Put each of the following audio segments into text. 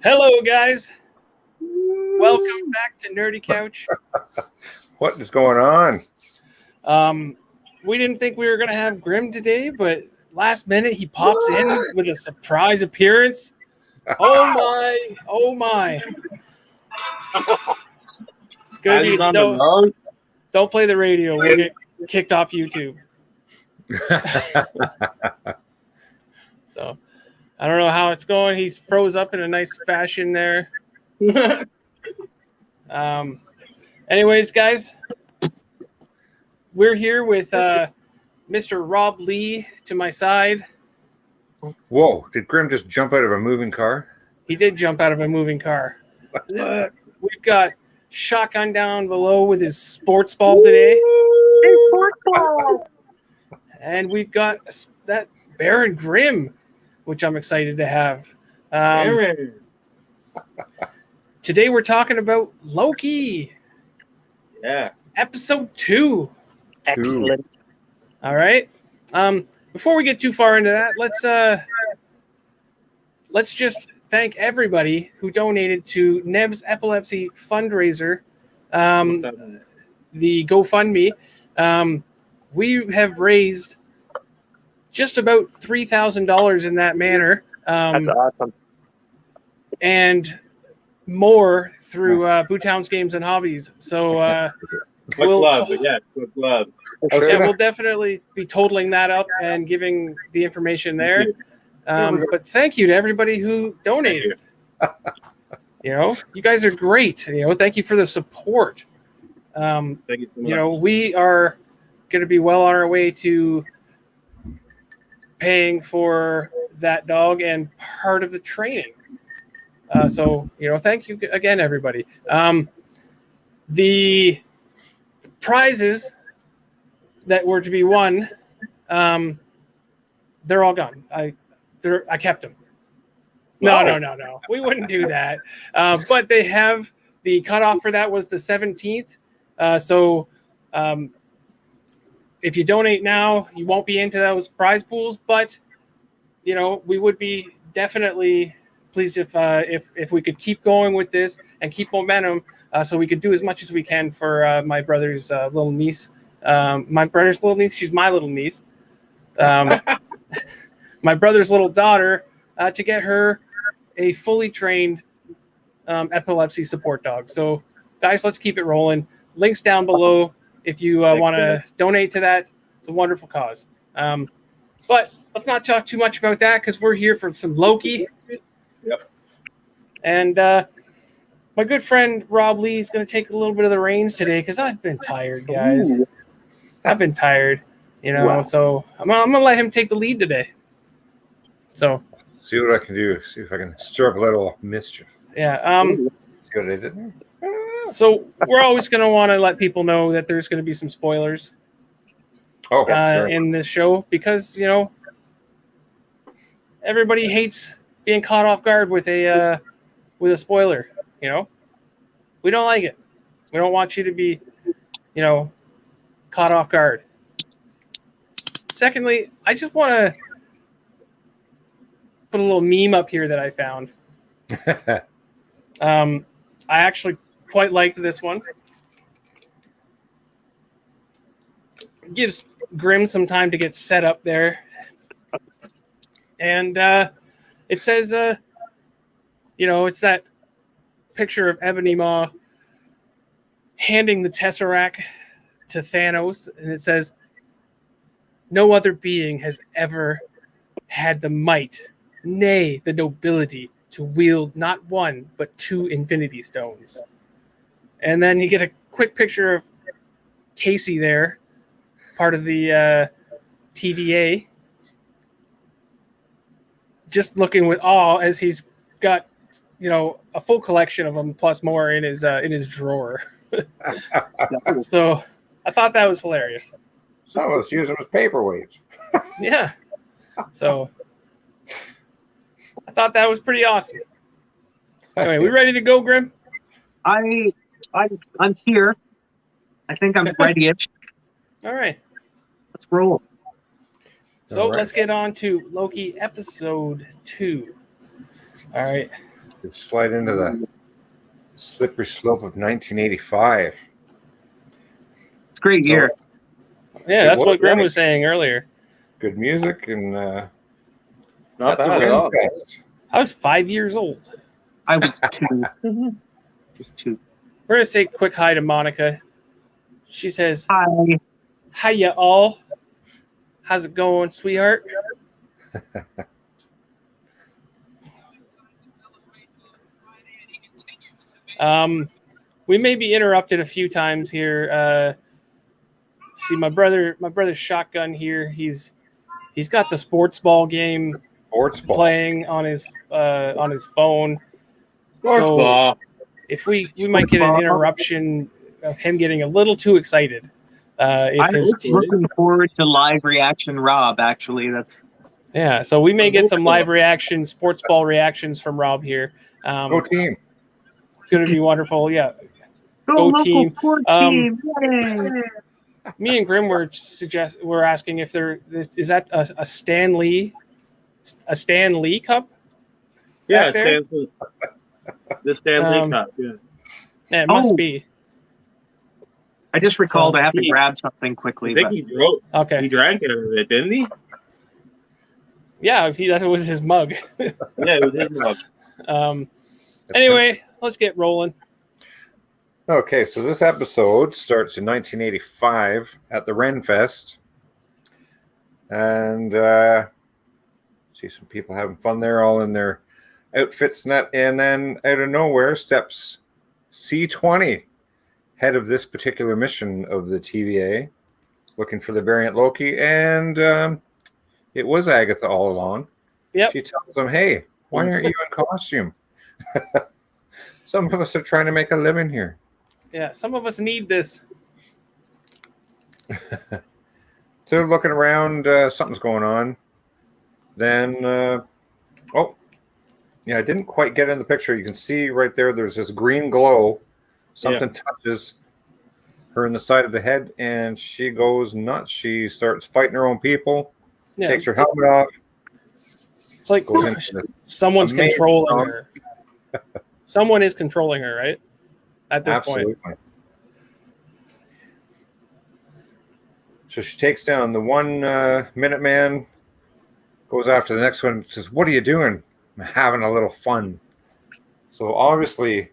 Hello, guys. Welcome back to Nerdy Couch. What is going on? We didn't think we were going to have Grim today, but last minute he pops in with a surprise appearance. Oh my! Oh my! It's gonna be don't play the radio. We'll get kicked off YouTube. So I don't know how it's going. He's froze up in a nice fashion there. Anyways, guys, we're here with Mr. Rob Lee to my side. Whoa, did Grim just jump out of a moving car? He did jump out of a moving car. We've got Shotgun down below with his sports ball today. Hey, sports ball. And we've got that Baron Grimm, which I'm excited to have. Today we're talking about Loki. Yeah. Episode 2. Excellent. All right. Before we get too far into that, let's just thank everybody who donated to Nev's epilepsy fundraiser, the GoFundMe. We have raised just about $3,000 in that manner. That's awesome. And more through Bootown's Games and Hobbies. So Good love. yeah, we'll definitely be totaling that up and giving the information there. But thank you to everybody who donated. You guys are great. Thank you for the support. Thank you so much. We are going to be well on our way to paying for that dog and part of the training. So thank you again, everybody. The prizes that were to be won, they're all gone. I kept them. No. We wouldn't do that. But they have the cutoff for that was the 17th. So if you donate now, you won't be into those prize pools. But we would be definitely pleased if we could keep going with this and keep momentum, so we could do as much as we can for my brother's little niece. My brother's little niece. She's my little niece. My brother's little daughter, to get her a fully trained epilepsy support dog. So, guys, let's keep it rolling. Links down below if you want to donate to that. It's a wonderful cause. But let's not talk too much about that because we're here for some Loki. Yep. And my good friend Rob Lee is going to take a little bit of the reins today because I've been tired, guys. Ooh. I've been tired, Wow. So I'm going to let him take the lead today. So See what I can do. See if I can stir up a little mischief. yeah. See what I did there? So we're always going to want to let people know that there's going to be some spoilers Oh, sure. in this show because everybody hates being caught off guard with a spoiler. We don't like it. We don't want you to be caught off guard. Secondly, I just want to put a little meme up here that I found. I actually quite liked this one. It gives Grim some time to get set up there. And it says, it's that picture of Ebony Maw handing the Tesseract to Thanos. And it says, no other being has ever had the might, nay, the nobility to wield not one, but 2 Infinity Stones. And then you get a quick picture of Casey there, part of the TVA, just looking with awe as he's got, a full collection of them plus more in his drawer. So I thought that was hilarious. Some of us use them as paperweights. Yeah. So I thought that was pretty awesome. Anyway, we ready to go, Grim? I'm here. I think I'm ready-ish. All right. Let's roll. So let's get on to Loki episode 2. All right. Could slide into the slippery slope of 1985. It's a great year. Yeah, It that's was what Grim nice. was saying earlier. Good music and Not at the bad at all. Renfest. I was 5 years old. I was 2. Just 2. We're gonna say quick hi to Monica. She says, Hi. "Hiya all. How's it going, sweetheart?" We may be interrupted a few times here. See, my brother's shotgun here. He's got the sports ball game Sports ball. playing on his phone. Sports So ball. if we might get an interruption of him getting a little too excited. If I'm his looking forward to live reaction Rob, actually. That's so we may get some live reaction, sports ball reactions from Rob here. Go team. Going to be wonderful. Yeah. Go local team. sports team. Yay. Me and Grim were asking if there is that a Stan Lee cup. Yeah, back there? the Stanley Um, Cup. Yeah. Yeah, it must Oh. be. I just recalled So I have to he- grab something I quickly. think But he drove. He Okay. drank it a bit, didn't he? Yeah, that was his mug. Yeah, it was his mug. Anyway, let's get rolling. Okay, so this episode starts in 1985 at the Renfest. And see some people having fun there, all in their outfits. And then out of nowhere steps C20, head of this particular mission of the TVA, looking for the variant Loki. And it was Agatha all along. Yep. She tells them, hey, why aren't you in costume? Some of us are trying to make a living here. Yeah, some of us need this. So they're looking around, something's going on. Then, I didn't quite get in the picture. You can see right there, there's this green glow. Something touches her in the side of the head, and she goes nuts. She starts fighting her own people, Yeah, takes her helmet off, it's like goes into the someone's amazing controlling song. her. Someone is controlling her, right? At this Absolutely. point. So she takes down the one Minuteman, goes after the next one, says, what are you doing? I'm having a little fun. So obviously,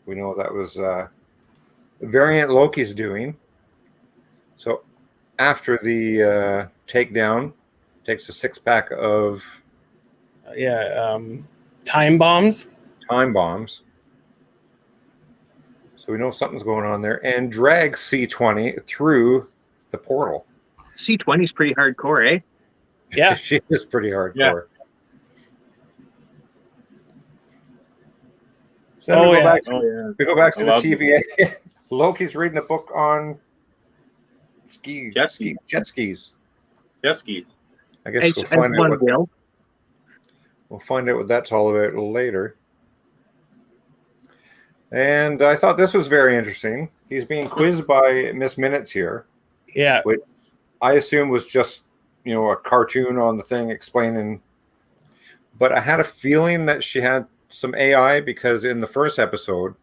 we know that was the variant Loki's doing. So after the takedown, takes a 6-pack of Time bombs. time bombs. So we know something's going on there, and drags C20 through the portal. C20 is pretty hardcore, eh? Yeah. She is pretty hardcore. Yeah. So then Oh, we, go yeah. back, Oh yeah. we go back to I the love TVA. Loki's reading a book on Jet skis. jet skis. Jet skis. I guess As, we'll as find out one what will. that's all about later. And I thought this was very interesting. He's being quizzed by Miss Minutes here, Yeah. which I assume was just, a cartoon on the thing explaining. But I had a feeling that she had some AI, because in the first episode,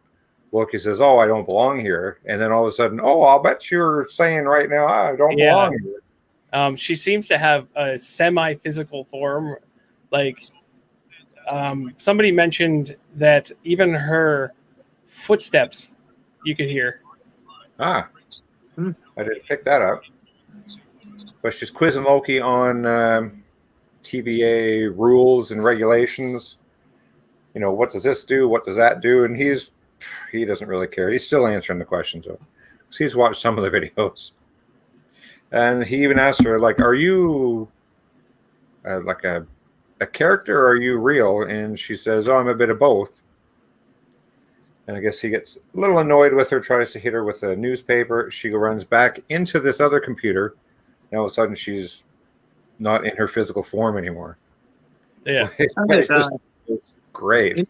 Loki says, oh, I don't belong here. And then all of a sudden, oh, I'll bet you're saying right now, I don't belong here. She seems to have a semi-physical form. Like, somebody mentioned that even her footsteps you could hear. I didn't pick that up. But she's quizzing Loki on TVA rules and regulations. What does this do? What does that do? And he doesn't really care. He's still answering the questions, though. So he's watched some of the videos. And he even asked her, like, are you like a character, or are you real? And she says, oh, I'm a bit of both. And I guess he gets a little annoyed with her, tries to hit her with a newspaper. She runs back into this other computer. And all of a sudden, she's not in her physical form anymore. Yeah. It's great.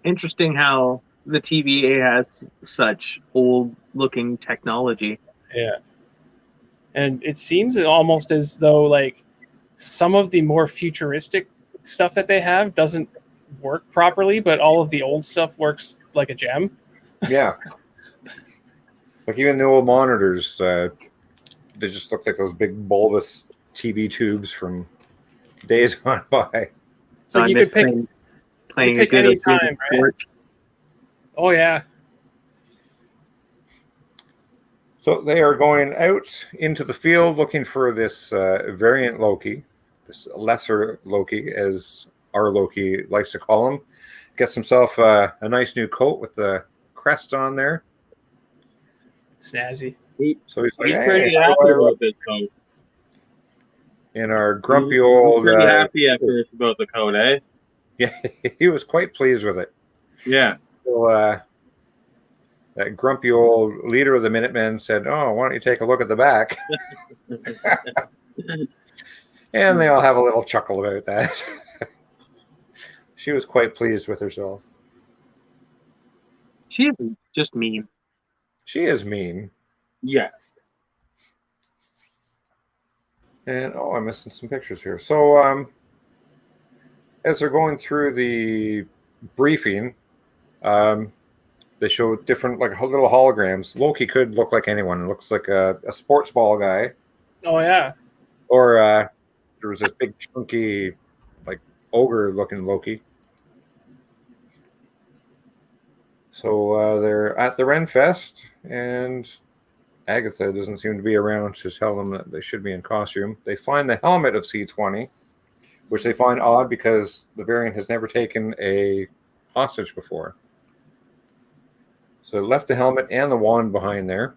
Interesting how the TVA has such old-looking technology. Yeah. And it seems almost as though, like, some of the more futuristic stuff that they have doesn't work properly, but all of the old stuff works like a gem. Yeah. Like even the old monitors, they just look like those big bulbous TV tubes from days gone by. So I you miss could pick playing a pick good any of time, right? Oh yeah. So they are going out into the field looking for this variant Loki, this lesser Loki, as our Loki likes to call him. Gets himself a nice new coat with the crest on there. Snazzy. So he's like, He's hey, pretty happy about this coat. in our grumpy He's old... pretty happy at first about the coat, eh? Yeah, he was quite pleased with it. Yeah. So that grumpy old leader of the Minutemen said, oh, why don't you take a look at the back? And they all have a little chuckle about that. She was quite pleased with herself. She is just mean. She is mean. Yeah. And, I'm missing some pictures here. So, as they're going through the briefing, they show different, like, little holograms. Loki could look like anyone. It looks like a sports ball guy. Oh yeah. Or there was this big, chunky, like, ogre-looking Loki. So they're at the Renfest, and Agatha doesn't seem to be around to tell them that they should be in costume. They find the helmet of C20, which they find odd because the variant has never taken a hostage before. So they left the helmet and the wand behind there.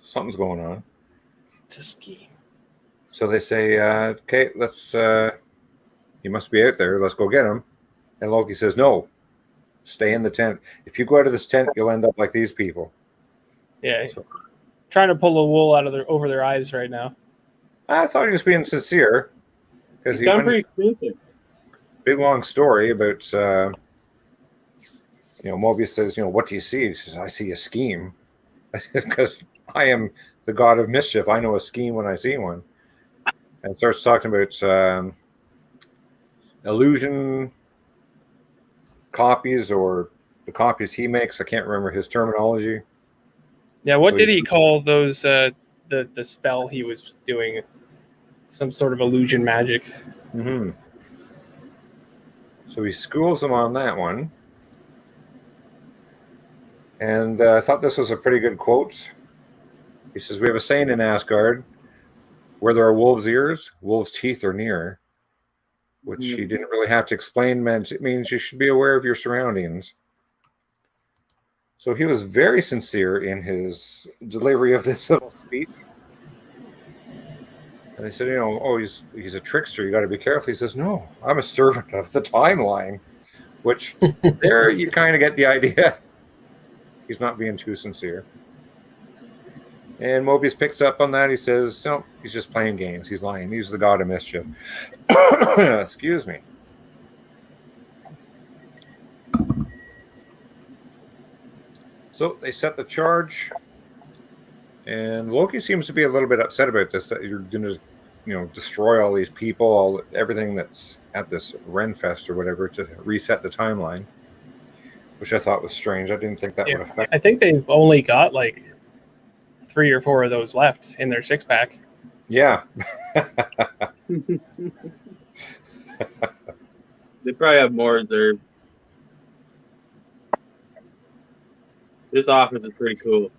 Something's going on. It's a scheme. So they say, okay, let's, he must be out there. Let's go get him. And Loki says, no, stay in the tent. If you go out of this tent, you'll end up like these people. Yeah. Trying to pull the wool out of over their eyes right now. I thought he was being sincere. He's done pretty expensive. Big long story about, Mobius says, what do you see? He says, I see a scheme. Because I am the god of mischief. I know a scheme when I see one. And starts talking about illusion copies, or the copies he makes. I can't remember his terminology. Yeah, what did he call those, the spell he was doing? Some sort of illusion magic. Mm-hmm. So he schools them on that one. And I thought this was a pretty good quote. He says, we have a saying in Asgard, where there are wolves' ears, wolves' teeth are near. Which he didn't really have to explain. It means you should be aware of your surroundings. So he was very sincere in his delivery of this little speech. And they said, he's a trickster. You got to be careful. He says, no, I'm a servant of the timeline. Which there you kind of get the idea. He's not being too sincere. And Mobius picks up on that. He says, no, he's just playing games. He's lying. He's the god of mischief. Excuse me. So they set the charge. And Loki seems to be a little bit upset about this, that you're going to, destroy all these people, everything that's at this Renfest or whatever, to reset the timeline. Which I thought was strange. I didn't think that would affect. I think they've only got like 3 or 4 of those left in their 6-pack. Yeah. They probably have more reserved. This office is pretty cool.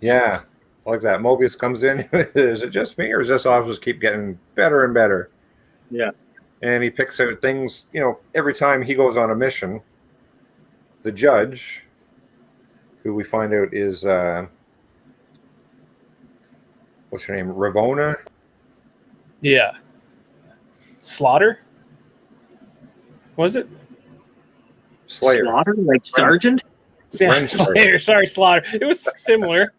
Yeah. I like that. Mobius comes in. Is it just me, or does this office keep getting better and better? Yeah. And he picks out things, every time he goes on a mission, the judge, who we find out is what's her name? Ravonna? Yeah. Slaughter? Was it? Slayer. Slaughter? Like Sergeant? Yeah, Slayer. Sorry, Slaughter. It was similar.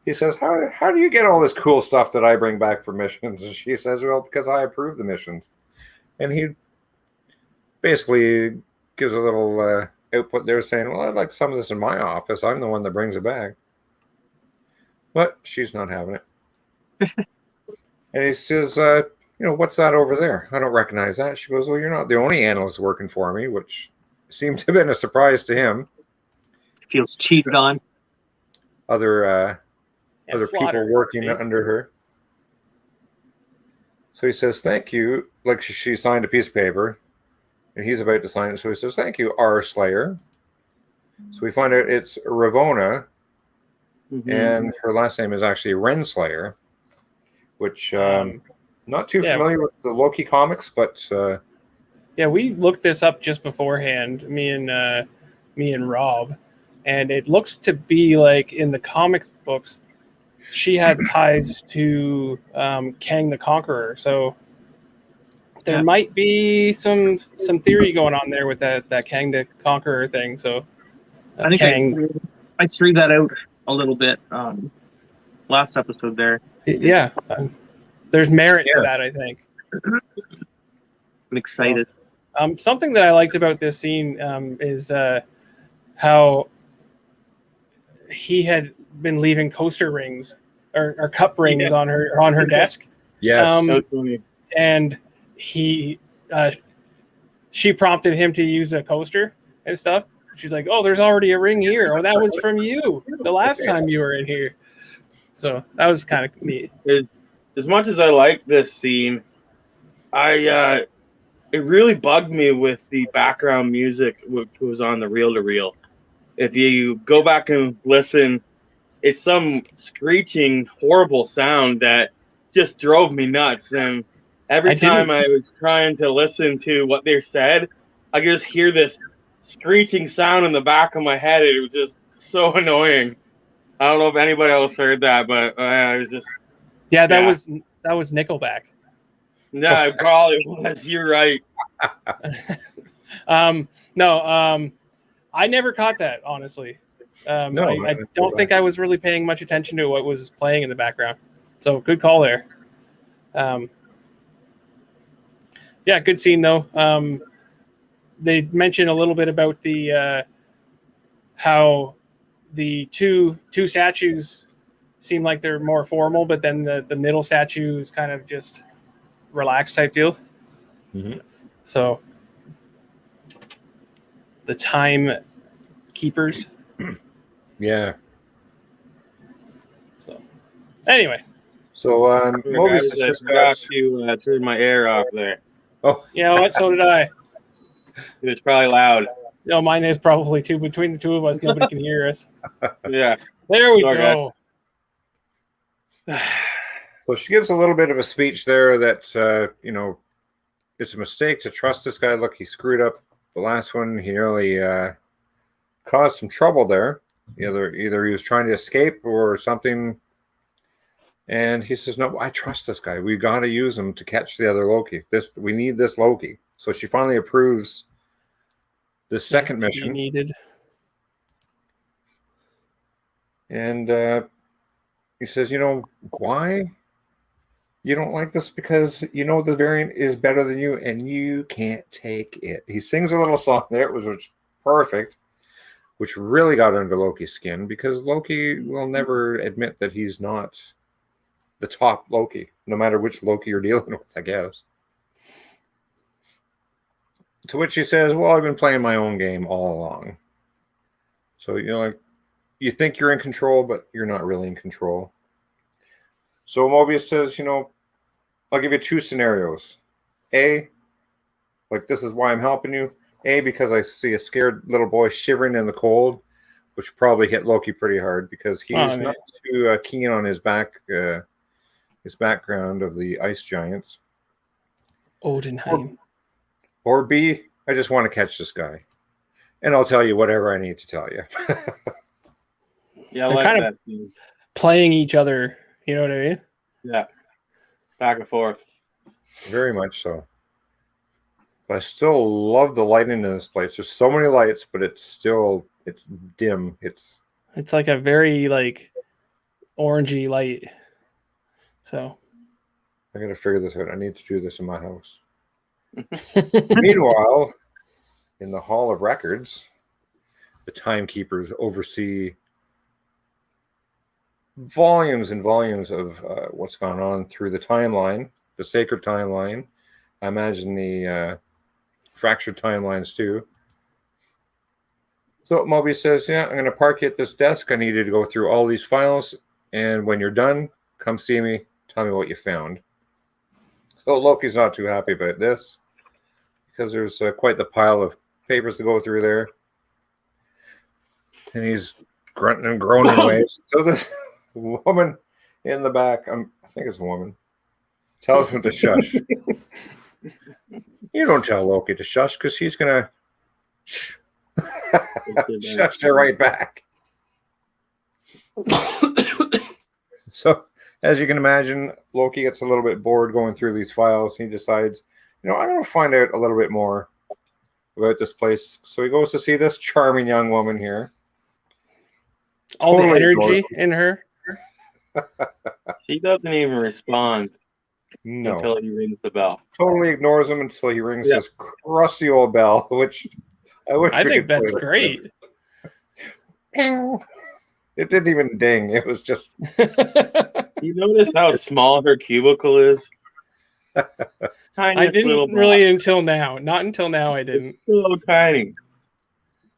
He says, how do you get all this cool stuff that I bring back for missions? And she says, well, because I approve the missions. And he basically gives a little output there saying, well, I'd like some of this in my office. I'm the one that brings it back. But she's not having it. And he says, what's that over there? I don't recognize that. She goes, well, you're not the only analyst working for me, which seemed to have been a surprise to him. Feels cheated on. Other people slaughtered, working under her. So he says, thank you. Like she signed a piece of paper, and he's about to sign it. So he says, thank you, R. Slayer. So we find out it's Ravonna, and her last name is actually Renslayer, which not too familiar with the Loki comics, but we looked this up just beforehand, me and Rob, and it looks to be like in the comics books she had ties to Kang the Conqueror, so there might be some theory going on there with that Kang the Conqueror thing. So I think I threw that out a little bit last episode there. Yeah, there's merit to that, I think. I'm excited. So, something that I liked about this scene is how he had been leaving coaster rings or cup rings on her desk. Yes. And she prompted him to use a coaster and stuff. She's like, "Oh, there's already a ring here. Oh, that was from you the last time you were in here." So that was kind of neat. As much as I like this scene, it really bugged me with the background music which was on the reel-to-reel. If you go back and listen, it's some screeching, horrible sound that just drove me nuts. And every time I was trying to listen to what they said, I could just hear this screeching sound in the back of my head. It was just so annoying. I don't know if anybody else heard that, but it was just... Yeah, that was Nickelback. Yeah, it probably was. You're right. No, I never caught that, honestly. I don't think I was really paying much attention to what was playing in the background. So good call there. Yeah, good scene though. They mentioned a little bit about the how the two statues seem like they're more formal, but then the middle statue is kind of just relaxed type deal. Mm-hmm. So the time keepers. Yeah. So anyway. So Mobius I forgot to turn my air off there. Oh, you know what? So did I. It's probably loud. No, mine is probably too. Between the two of us, nobody can hear us. Yeah. There we go. So she gives a little bit of a speech there that it's a mistake to trust this guy. Look, he screwed up the last one. He nearly caused some trouble there. Either he was trying to escape or something. And he says, "No, I trust this guy. We got to use him to catch the other Loki. We need this Loki." So she finally approves the second mission needed. And he says, why you don't like this? Because the variant is better than you and you can't take it. He sings a little song there. It was perfect, which really got under Loki's skin because Loki will never admit that he's not the top Loki, no matter which Loki you're dealing with, I guess. To which he says, well, I've been playing my own game all along. So, you think you're in control, but you're not really in control. So Mobius says, I'll give you two scenarios. A, like this is why I'm helping you. A, because I see a scared little boy shivering in the cold, which probably hit Loki pretty hard because he's not too keen on his background of the ice giants. Odenheim. Or B, I just want to catch this guy. And I'll tell you whatever I need to tell you. Yeah, they're like kind of playing each other. You know what I mean? Yeah. Back and forth. Very much so. But I still love the lighting in this place. There's so many lights, but it's dim. It's like a very orangey light. So I gotta figure this out. I need to do this in my house. Meanwhile, in the Hall of Records, the timekeepers oversee volumes and volumes of what's gone on through the timeline, the sacred timeline. I imagine the fractured timelines too. So Mobius says, yeah, I'm going to park you at this desk. I need you to go through all these files. And when you're done, come see me. Tell me what you found. So Loki's not too happy about this because there's quite the pile of papers to go through there. And he's grunting and groaning away. So this woman in the back, I think it's a woman, tells him to shush. You don't tell Loki to shush because he's going to shush her right back. So, as you can imagine, Loki gets a little bit bored going through these files. He decides, I'm going to find out a little bit more about this place. So he goes to see this charming young woman here. All the energy in her. She doesn't even respond No. until he rings the bell. Totally ignores him until he rings this crusty old bell, which I think that's great. Ping. It didn't even ding. It was just... You notice how small her cubicle is? I didn't really until now. Not until now I didn't. It's so tiny.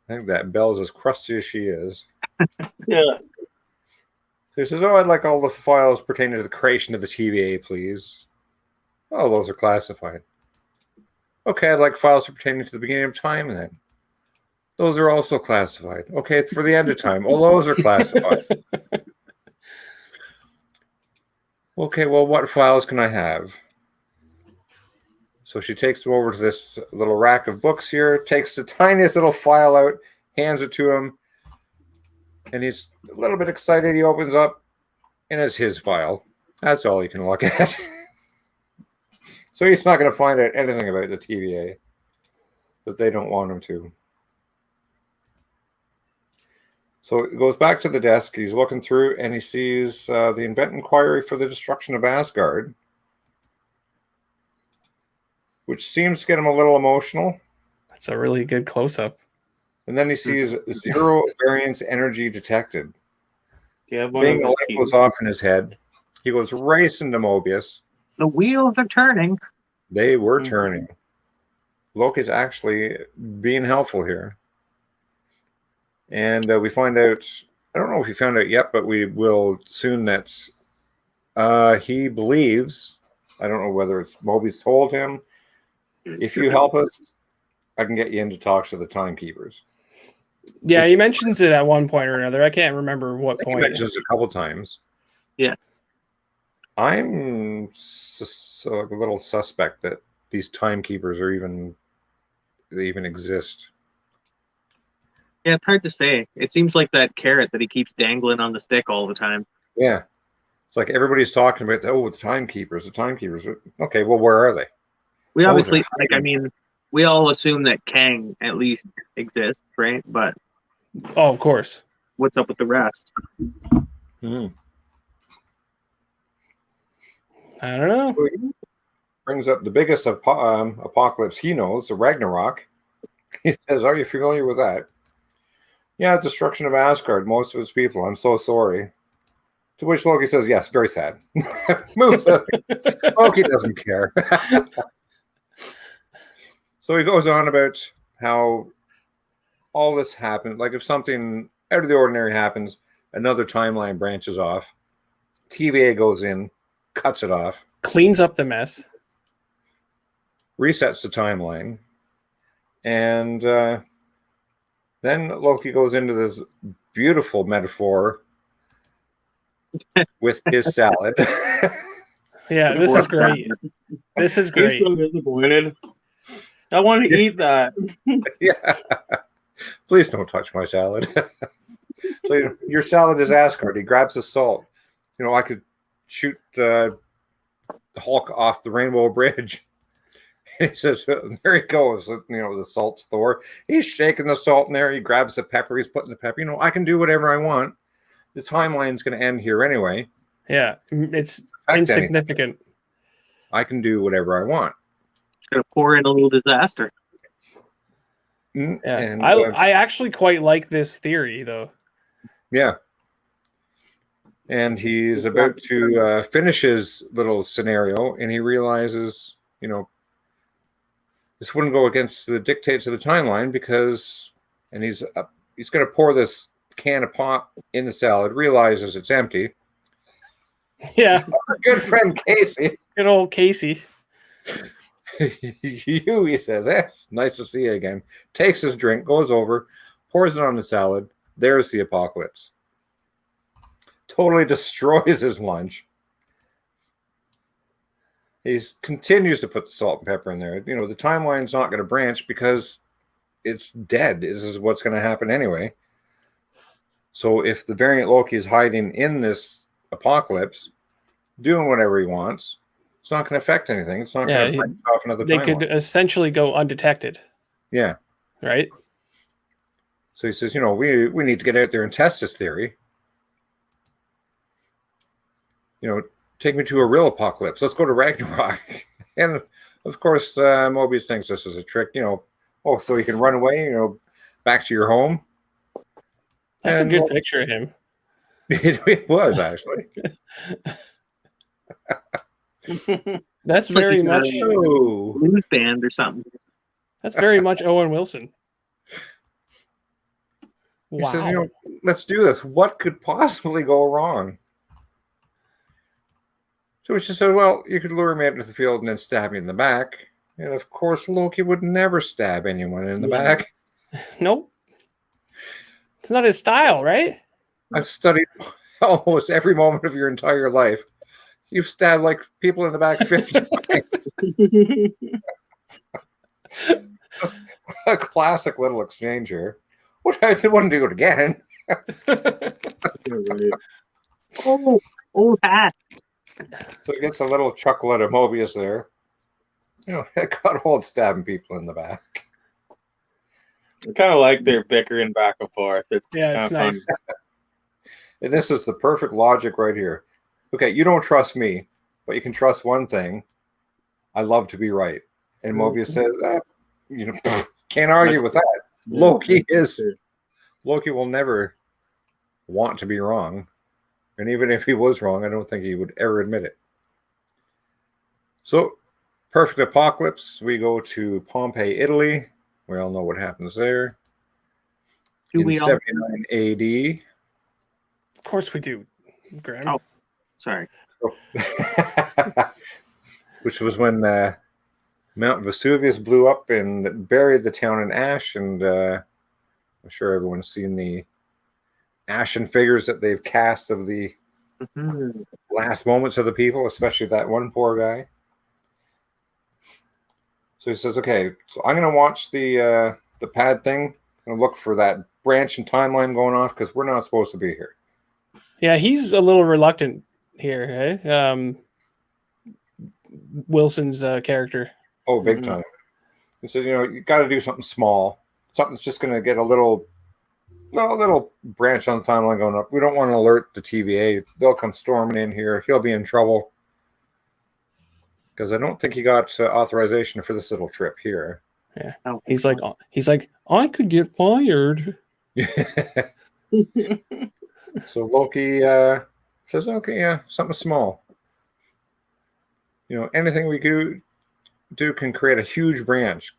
I think that bell's as crusty as she is. Yeah. He says, I'd like all the files pertaining to the creation of the TVA, please. Oh, those are classified. Okay, I'd like files pertaining to the beginning of time then. Those are also classified. Okay, for the end of time. All those are classified. Okay, well, what files can I have? So she takes him over to this little rack of books here, takes the tiniest little file out, hands it to him, and he's a little bit excited. He opens up, and it's his file. That's all he can look at. So he's not going to find out anything about the TVA that they don't want him to. So he goes back to the desk. He's looking through, and he sees the Invent Inquiry for the Destruction of Asgard, which seems to get him a little emotional. That's a really good close-up. And then he sees zero variance energy detected. Yeah, Being the light goes off in his head. He goes racing to Mobius. The wheels are turning. They were turning. Loki's actually being helpful here. And we find out, I don't know if we found out yet, but we will soon, that he believes, I don't know whether it's Mobius told him, if you help us, I can get you in to talk to the timekeepers. Yeah, he mentions it at one point or another. I can't remember what point. He mentions it a couple times. Yeah. I'm a little suspect that these timekeepers are even exist. Yeah, it's hard to say. It seems like that carrot that he keeps dangling on the stick all the time. Yeah. It's like everybody's talking about, the timekeepers. Okay, well, where are they? We obviously, we all assume that Kang at least exists, right? But oh, of course. What's up with the rest? Hmm. I don't know. Brings up the biggest apocalypse he knows, the Ragnarok. He says, are you familiar with that? Yeah, destruction of Asgard, most of its people. I'm so sorry. To which Loki says, yes, very sad. Moves on. Loki doesn't care. So he goes on about how all this happened. Like if something out of the ordinary happens, another timeline branches off. TVA goes in, cuts it off. Cleans up the mess. Resets the timeline. And then Loki goes into this beautiful metaphor with his salad. Yeah, this is great. This is great. He's so disappointed. I want to eat that. Yeah. Please don't touch my salad. So your salad is Asgard. He grabs the salt. I could shoot the Hulk off the Rainbow Bridge. And he says, there he goes. The salt's Thor. He's shaking the salt in there. He grabs the pepper. He's putting the pepper. I can do whatever I want. The timeline's going to end here anyway. Yeah, it's insignificant. Anything. I can do whatever I want. Going to pour in a little disaster. Yeah, and, I actually quite like this theory, though. Yeah. And he's about to finish his little scenario, and he realizes, this wouldn't go against the dictates of the timeline because, and he's going to pour this can of pop in the salad, realizes it's empty. Yeah. Our good friend Casey. Good old Casey. He says, yes, nice to see you again. Takes his drink, goes over, pours it on the salad. There's the apocalypse. Totally destroys his lunch. He continues to put the salt and pepper in there. The timeline's not going to branch because it's dead. This is what's going to happen anyway. So if the variant Loki is hiding in this apocalypse, doing whatever he wants, it's not going to affect anything. It's not going to branch off another timeline. They could essentially go undetected. Yeah. Right? So he says, we need to get out there and test this theory. Take me to a real apocalypse. Let's go to Ragnarok. And of course, Mobius thinks this is a trick, so you can run away, back to your home. That's a good picture of him. It was, actually. That's very much blues band or something. That's very much Owen Wilson. Wow. He says, let's do this. What could possibly go wrong? So she said, well, you could lure me out into the field and then stab me in the back. And of course, Loki would never stab anyone in the back. Nope. It's not his style, right? I've studied almost every moment of your entire life. You've stabbed like people in the back 50 times. A classic little exchange here. What I wouldn't do it again. Oh, old hat. So he gets a little chuckle out of Mobius there. I got old stabbing people in the back. I kind of like their bickering back and forth. It's nice. Fun. And this is the perfect logic right here. Okay, you don't trust me, but you can trust one thing. I love to be right. And Mobius says, can't argue with that. Loki will never want to be wrong. And even if he was wrong, I don't think he would ever admit it. So, perfect apocalypse. We go to Pompeii, Italy. We all know what happens there. In 79 AD. Of course we do, Graham. Oh, sorry. Which was when Mount Vesuvius blew up and buried the town in ash. And I'm sure everyone's seen the ashen figures that they've cast of the last moments of the people, especially that one poor guy. So he says, okay, so I'm going to watch the pad thing and look for that branch and timeline going off because we're not supposed to be here. Yeah, he's a little reluctant here, eh? Wilson's character. Oh, big time. He says, you got to do something small. Something that's just going to get a little branch on the timeline going up. We don't want to alert the TVA. They'll come storming in here. He'll be in trouble. Because I don't think he got authorization for this little trip here. Yeah. He's like, I could get fired. So Loki says, okay, yeah, something small. Anything we do can create a huge branch.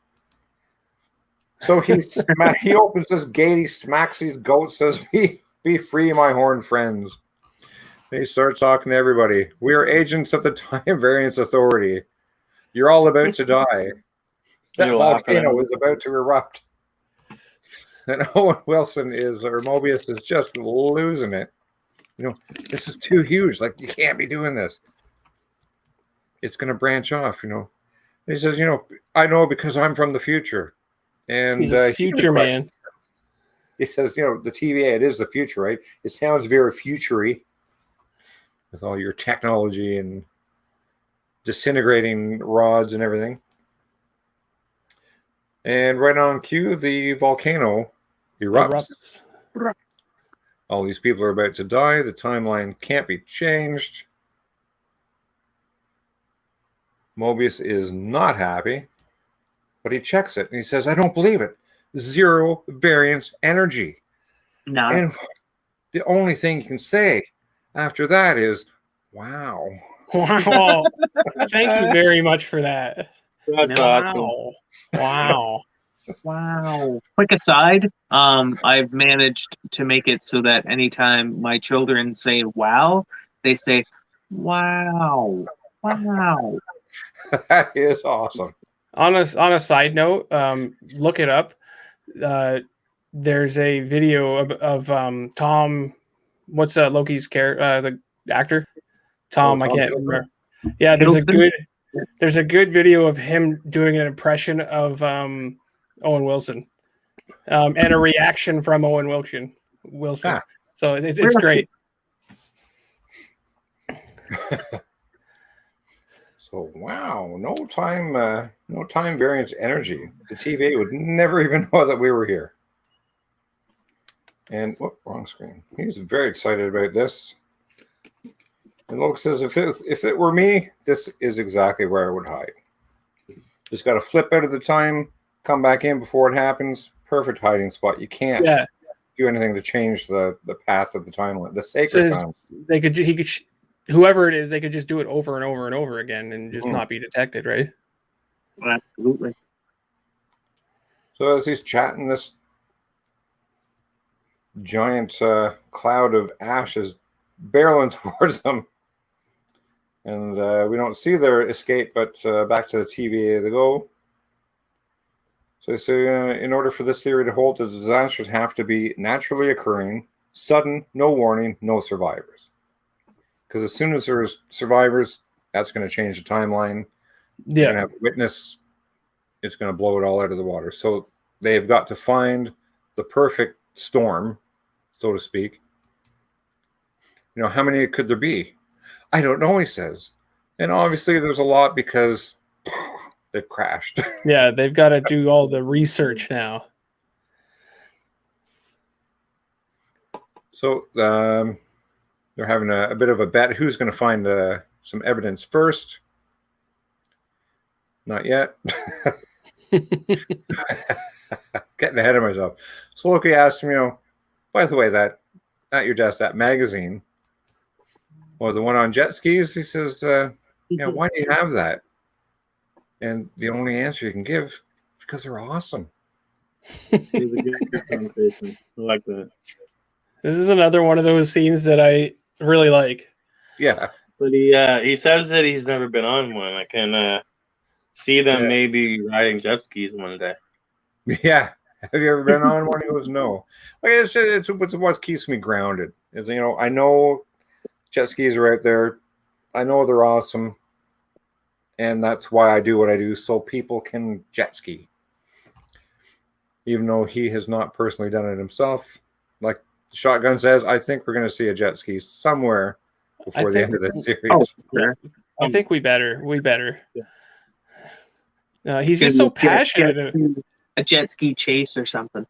So he opens this gate, he smacks these goats, says, be free, my horned friends. And he starts talking to everybody. We are agents of the Time Variance Authority. You're all about to die. That volcano is about to erupt. And Owen Wilson Mobius is just losing it. This is too huge. Like, you can't be doing this. It's going to branch off, And he says, I know because I'm from the future. And he's a future man. He says, the TVA, it is the future, right? It sounds very future-y with all your technology and disintegrating rods and everything. And right on cue, the volcano erupts. All these people are about to die. The timeline can't be changed. Mobius is not happy, but he checks it and he says, I don't believe it. Zero variance energy. No. And the only thing you can say, after that is, wow. Wow. Thank you very much for that. That's awesome. Wow. Wow. Quick aside, I've managed to make it so that anytime my children say wow, they say wow. Wow. That is awesome. On a side note, look it up. There's a video of Tom. What's Loki's character? The actor Tom. I Tom can't Hiddleston? remember. Yeah, Hiddleston? there's a good video of him doing an impression of Owen Wilson, and a reaction from Owen Wilson. Ah. So it's great. So wow, no time variance energy. The TVA would never even know that we were here. And wrong screen. He's very excited about this. And Loki says, if it were me, this is exactly where I would hide. Just got to flip out of the time, come back in before it happens. Perfect hiding spot. You can't do anything to change the path of the timeline, the sacred time. Whoever it is, they could just do it over and over and over again and just not be detected, right? Absolutely. So as he's chatting, this giant cloud of ash is barreling towards them. And we don't see their escape, but back to the TVA they go. So they say, in order for this theory to hold, the disasters have to be naturally occurring, sudden, no warning, no survivors. Because as soon as there's survivors, that's going to change the timeline. You're going to have a witness. It's going to blow it all out of the water. So they've got to find the perfect storm, so to speak. You know, how many could there be? I don't know, he says. And obviously there's a lot because they've crashed. Yeah, they've got to do all the research now. So they're having a bit of a bet. Who's going to find some evidence first? Not yet. Getting ahead of myself. So Loki asked him, by the way, that at your desk, that magazine, or the one on jet skis, he says, why do you have that? And the only answer you can give, because they're awesome. It was a good conversation. I like that. This is another one of those scenes that I really like. Yeah. But he says that he's never been on one. I can see them maybe riding jet skis one day. Yeah. Have you ever been on one? He goes, no. Like it's what keeps me grounded. Is I know jet skis are out there. I know they're awesome. And that's why I do what I do, so people can jet ski. Even though he has not personally done it himself. Like Shotgun says, I think we're going to see a jet ski somewhere before the end of this series. Oh, sure. I think we better. Yeah. He's just so passionate. A jet ski chase or something.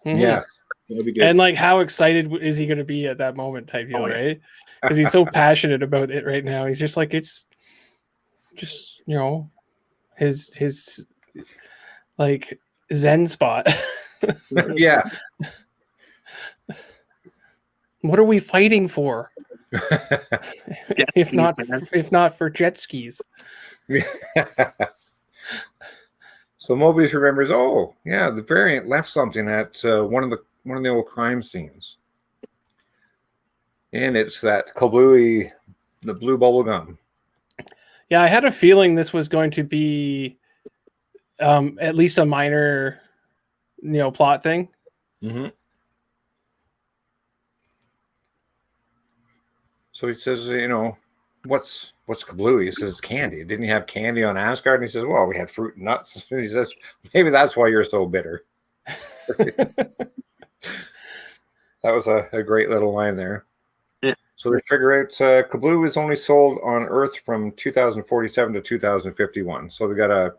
Mm-hmm. Yeah. That'd be good. And like, how excited is he going to be at that moment type deal, right? Because he's so passionate about it right now. He's just like, it's just, his like Zen spot. Yeah. What are we fighting for? if not for jet skis. So Mobius remembers, the variant left something at one of the old crime scenes. And it's that kablooey, the blue bubble gum. Yeah, I had a feeling this was going to be at least a minor, plot thing. Mm-hmm. So he says, what's kablooey? He says it's candy. Didn't you have candy on Asgard? And he says, well, we had fruit and nuts. And he says, maybe that's why you're so bitter. That was a great little line there. Yeah. So they figure out Kablooey is only sold on Earth from 2047 to 2051. So they got a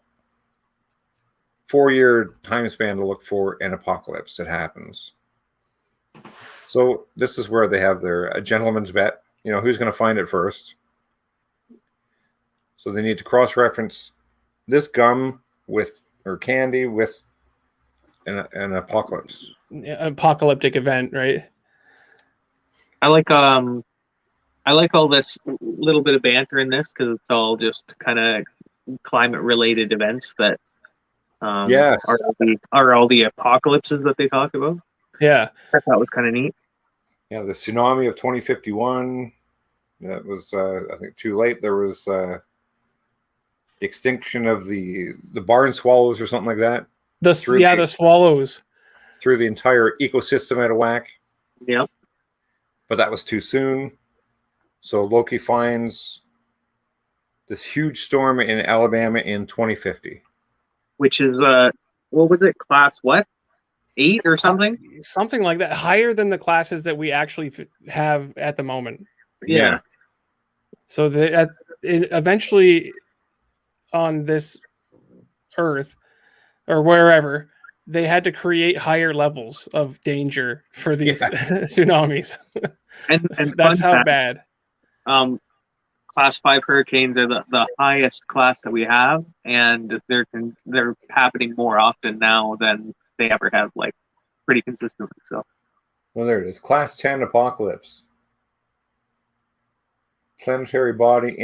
4-year time span to look for an apocalypse that happens. So this is where they have their gentleman's bet. Who's going to find it first? So they need to cross-reference this gum or candy with an apocalypse. Apocalyptic event, right? I like I like all this little bit of banter in this because it's all just kind of climate-related events that Yes. are all the apocalypses that they talk about. Yeah. I thought was kind of neat. Yeah, the tsunami of 2051. That was, I think, too late. There was the extinction of the barn swallows or something like that. The swallows. Threw the entire ecosystem out of whack. Yep. But that was too soon. So Loki finds this huge storm in Alabama in 2050. Which is, what was it, class what? 8 or something? Something like that. Higher than the classes that we actually have at the moment. Yeah. So eventually on this Earth or wherever, they had to create higher levels of danger for these tsunamis. And that's how bad. Class 5 hurricanes are the highest class that we have, and they're happening more often now than they ever have, like pretty consistently. So, well, there it is. Class 10 apocalypse. Planetary body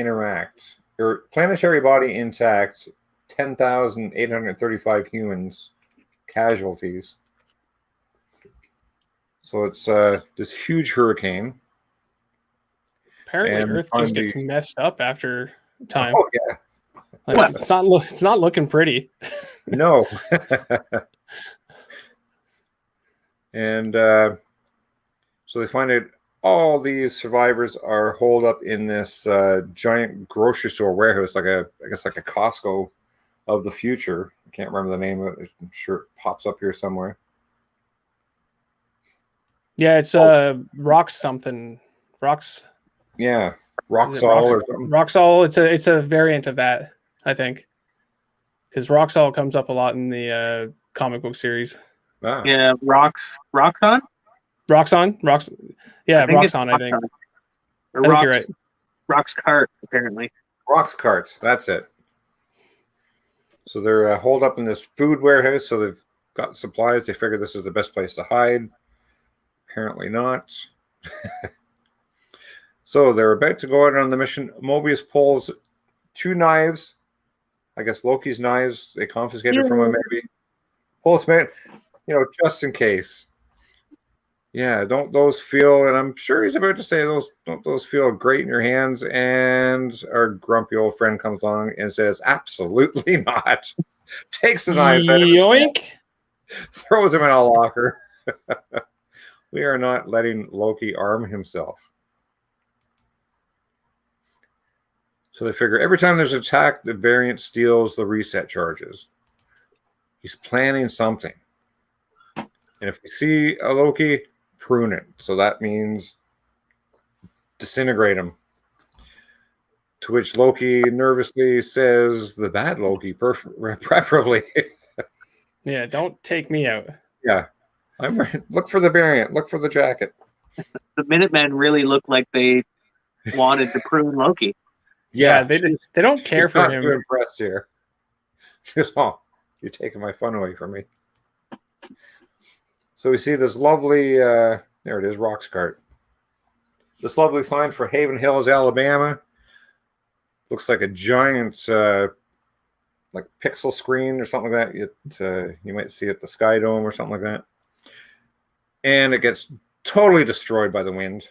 planetary body intact. 10,835 humans casualties. So it's this huge hurricane. Apparently, Earth just gets messed up after time. Oh yeah, like, it's not looking pretty. No. And so they find out all these survivors are holed up in this giant grocery store warehouse, I guess like a Costco of the future. I can't remember the name of it. I'm sure it pops up here somewhere. Yeah, it's Rocks something. Rocks. Yeah, Roxall or something. Roxall. It's a variant of that, I think, because Roxall comes up a lot in the comic book series. Ah. Yeah, Roxon. Yeah, Roxon. I think. Or I think you're right. Rox Cart, apparently. Rox Cart. That's it. So they're holed up in this food warehouse. So they've got supplies. They figure this is the best place to hide. Apparently not. So they're about to go out on the mission. Mobius pulls 2 knives. I guess Loki's knives. They confiscated from him, maybe. Pulls them out, just in case. Yeah, don't those feel, and I'm sure he's about to say don't those feel great in your hands? And our grumpy old friend comes along and says, absolutely not. Takes the knife out of his hand, throws him in a locker. We are not letting Loki arm himself. So they figure every time there's an attack, the variant steals the reset charges. He's planning something. And if we see a Loki, prune it. So that means disintegrate him. To which Loki nervously says, the bad Loki, preferably. Yeah, don't take me out. Yeah. Look for the variant. Look for the jacket. The Minutemen really look like they wanted to prune Loki. Yeah, they don't care for him. Too impressed here. She's, you're taking my fun away from me. So we see this lovely, there it is, Rox Cart. This lovely sign for Haven Hills, Alabama. Looks like a giant, like pixel screen or something like that. You might see at the Sky Dome or something like that. And it gets totally destroyed by the wind.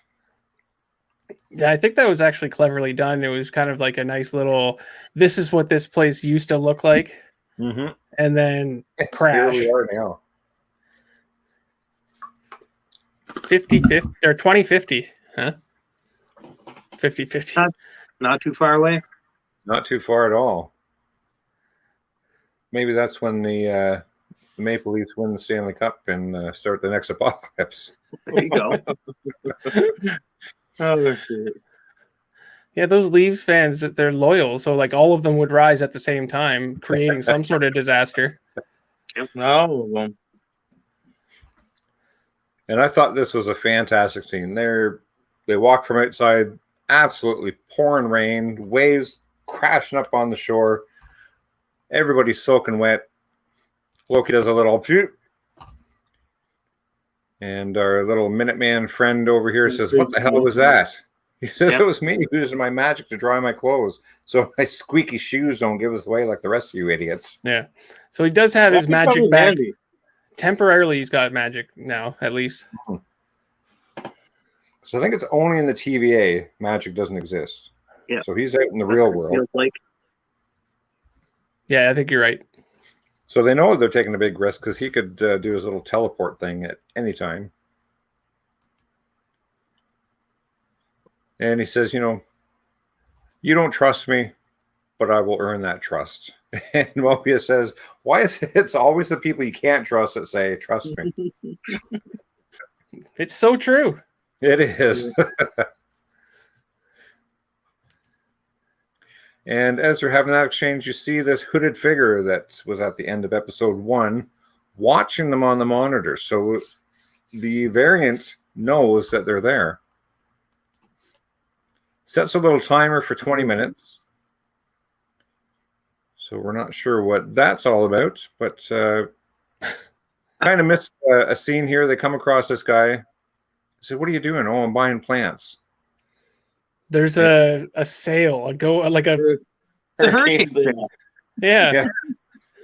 Yeah, I think that was actually cleverly done. It was kind of like a nice little, this is what this place used to look like. Mm-hmm. And then crash. Here we are now. 50-50 or 2050, huh? 50-50. Not too far away. Not too far at all. Maybe that's when the Maple Leafs win the Stanley Cup and start the next apocalypse. There you go. Oh shit! Yeah, those Leafs fans, they're loyal, so like all of them would rise at the same time, creating some sort of disaster. All of them. And I thought this was a fantastic scene. They walk from outside, absolutely pouring rain, waves crashing up on the shore. Everybody's soaking wet. Loki does a little shoot. And our little Minuteman friend over here says, what the hell was that? He says Yep. it was me using my magic to dry my clothes, so my squeaky shoes don't give us away like the rest of you idiots. Yeah. So he does have That his could come magic in back. handy. Temporarily, he's got magic now, at least. So I think it's only in the TVA magic doesn't exist. Yeah. So he's out in the real world. Feels like Yeah, I think you're right. So they know they're taking a big risk because he could do his little teleport thing at any time. And he says, you know, you don't trust me, but I will earn that trust. And Mobius says, why is it it's always the people you can't trust that say, trust me? It's so true. It is. And as they're having that exchange, you see this hooded figure that was at the end of episode 1 watching them on the monitor. So the variant knows that they're there. Sets a little timer for 20 minutes. So we're not sure what that's all about, but kind of missed a scene here. They come across this guy. I said, what are you doing? Oh, I'm buying plants. There's a sale, the hurricane. Sale. yeah.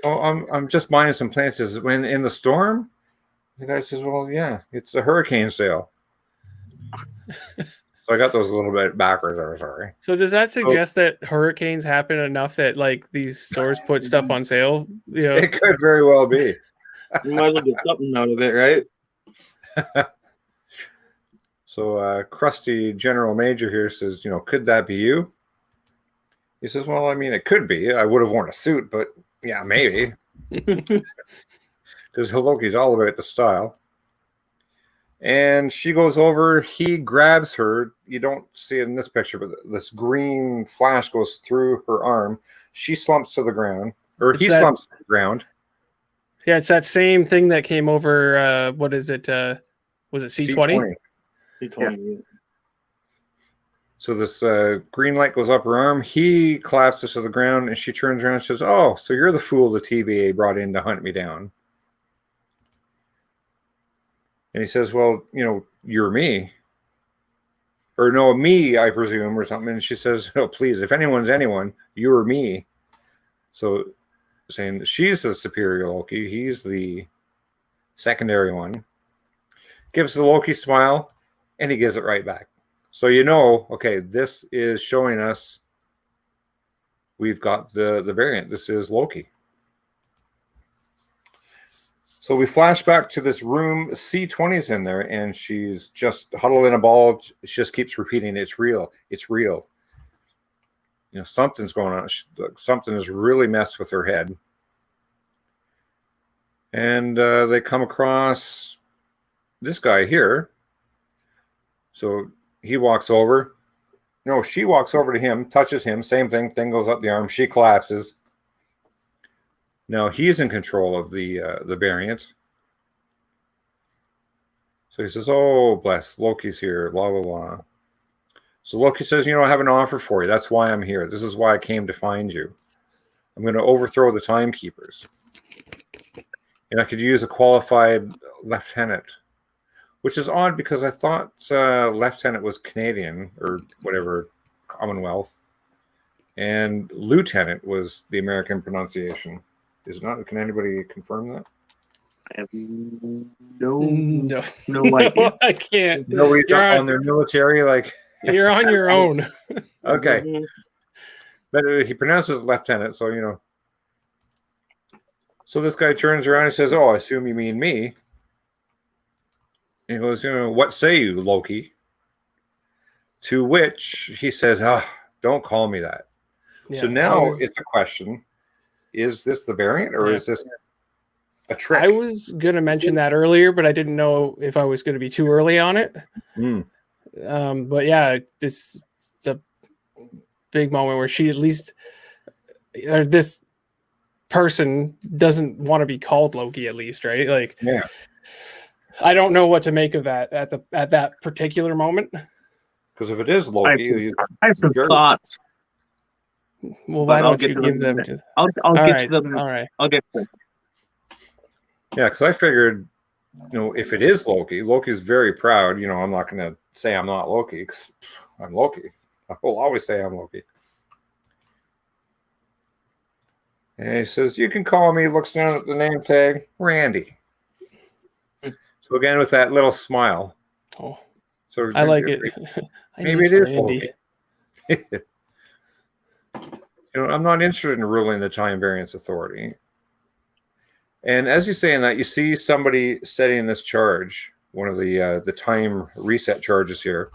Oh, I'm just buying some plants. Is when in the storm? The guy says, well, yeah, it's a hurricane sale. So I got those a little bit backwards. I'm sorry. So does that suggest that hurricanes happen enough that like these stores put stuff on sale? You know, It could very well be. You might as well get something out of it, right? So Krusty General Major here says, you know, could that be you? He says, well, I mean, it could be. I would have worn a suit, but yeah, maybe. Because Loki's all about the style. And she goes over, he grabs her. You don't see it in this picture, but this green flash goes through her arm. She slumps to the ground, or he slumps to the ground. Yeah, it's that same thing that came over. What is it? Was it C20? C20. So this green light goes up her arm. He collapses to the ground, and she turns around and says, oh, so you're the fool the TVA brought in to hunt me down. And he says, well, you know, you're me. Or no, me, I presume, or something. And she says, oh, please, if anyone's anyone, you're me. So saying she's the superior Loki. He's the secondary one. Gives the Loki smile, and he gives it right back. So you know, okay, this is showing us we've got the variant. This is Loki. So we flash back to this room. C20's in there, and she's just huddled in a ball. She just keeps repeating, it's real. It's real. You know, something's going on. Something has really messed with her head. And they come across this guy here. So he walks over. No, she walks over to him, touches him. Same thing. Thing goes up the arm. She collapses. Now he's in control of the variant. So he says, oh, bless, Loki's here, blah, blah, blah. So Loki says, you know, I have an offer for you. That's why I'm here. This is why I came to find you. I'm going to overthrow the timekeepers. And I could use a qualified lieutenant, which is odd because I thought lieutenant was Canadian or whatever, Commonwealth. And lieutenant was the American pronunciation. Is it not? Can anybody confirm that? I have no No, idea. I can't. Nobody's up on their military, like You're on your own. okay. Mhm. But he pronounces it lieutenant, so you know. So this guy turns around and says, oh, I assume you mean me. And he goes, you know, what say you, Loki? To which he says, oh, don't call me that. Yeah, so now it's a question. Is this the variant or is this a trick? I was going to mention that earlier, but I didn't know if I was going to be too early on it. But yeah, this is a big moment where she at least, or this person doesn't want to be called Loki at least, right? Like, Yeah. I don't know what to make of that at that particular moment. Because if it is Loki, I have some thoughts. Well, why But I'll don't get you to give them them to? I'll All get right, to them. all right. I'll get to them. yeah, because I figured, you know, if it is Loki, Loki's very proud. You know, I'm not going to say I'm not Loki because I'm Loki. I will always say I'm Loki. And he says, you can call me, looks down at the name tag, Randy. So again, with that little smile. Oh, So I like it. Maybe it is Loki. I'm not interested in ruling the Time Variance Authority. And as he's saying that, you see somebody setting this charge, one of the time reset charges here.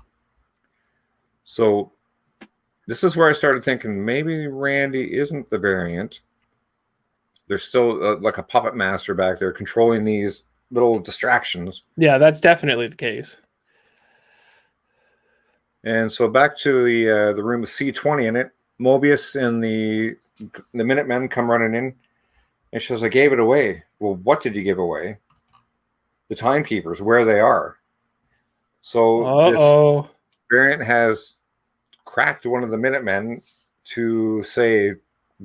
So this is where I started thinking maybe Randy isn't the variant. There's still like a puppet master back there controlling these little distractions. Yeah, that's definitely the case. And so back to the room with C20 in it. Mobius and the Minutemen come running in. And she says, I gave it away. Well, what did you give away? The timekeepers, where they are. So this variant has cracked one of the Minutemen to say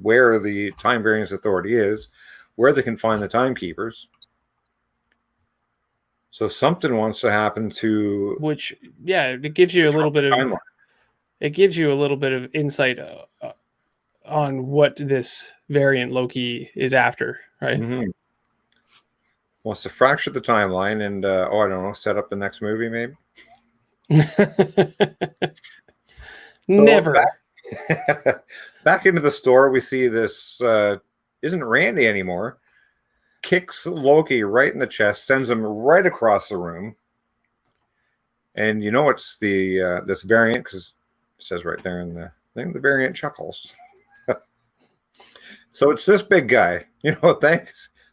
where the Time Variance Authority is, where they can find the timekeepers. So something wants to happen to... Which, yeah, it gives you a little bit of... Timeline. It gives you a little bit of insight on what this variant Loki is after, right? Mm-hmm. Wants to fracture the timeline and, I don't know, set up the next movie, maybe? Never. Back into the store, we see this isn't Randy anymore. Kicks Loki right in the chest, sends him right across the room. And you know it's the this variant, because it says right there in the thing, the variant chuckles. So it's this big guy.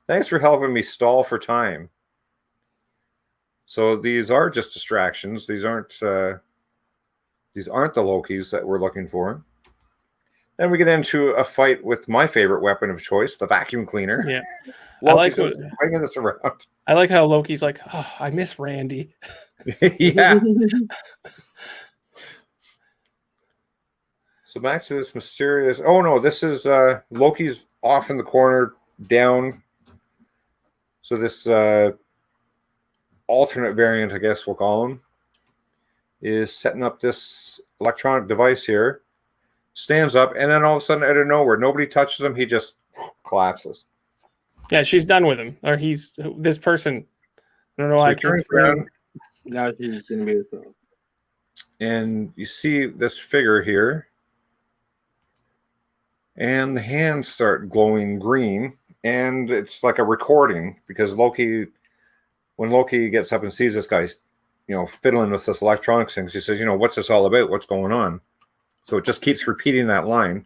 Thanks for helping me stall for time. So these are just distractions. These aren't the Lokis that we're looking for. Then we get into a fight with my favorite weapon of choice, the vacuum cleaner. Yeah. Loki's bringing this around. I like how Loki's like, oh, I miss Randy. Yeah. So back to this mysterious... Oh, no, this is Loki's off in the corner, down. So this alternate variant, I guess we'll call him, is setting up this electronic device here. Stands up, and then all of a sudden, out of nowhere, nobody touches him. He just collapses. Yeah, she's done with him. Or this person. I don't know why I turns around. Now she's going to be the same. And you see this figure here. And the hands start glowing green. And it's like a recording, because when Loki gets up and sees this guy, fiddling with this electronics thing, he says, what's this all about? What's going on? So it just keeps repeating that line.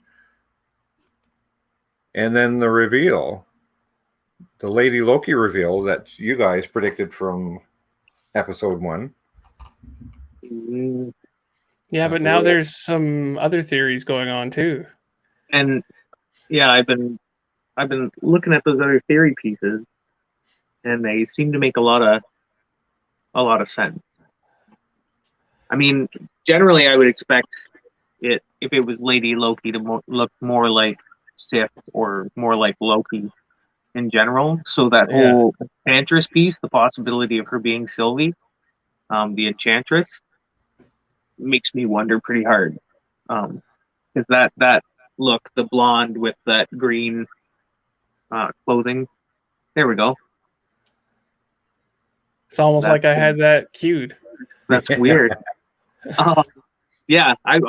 And then the reveal, the Lady Loki reveal that you guys predicted from episode 1. Yeah, but now there's some other theories going on too. And yeah, I've been looking at those other theory pieces, and they seem to make a lot of sense. I mean, generally, I would expect it, if it was Lady Loki, to look more like Sif or more like Loki in general. So that whole Enchantress piece, the possibility of her being Sylvie, the Enchantress, makes me wonder pretty hard. Because that look, the blonde with that green clothing, there we go. It's almost like I had that cued. That's weird. Yeah, I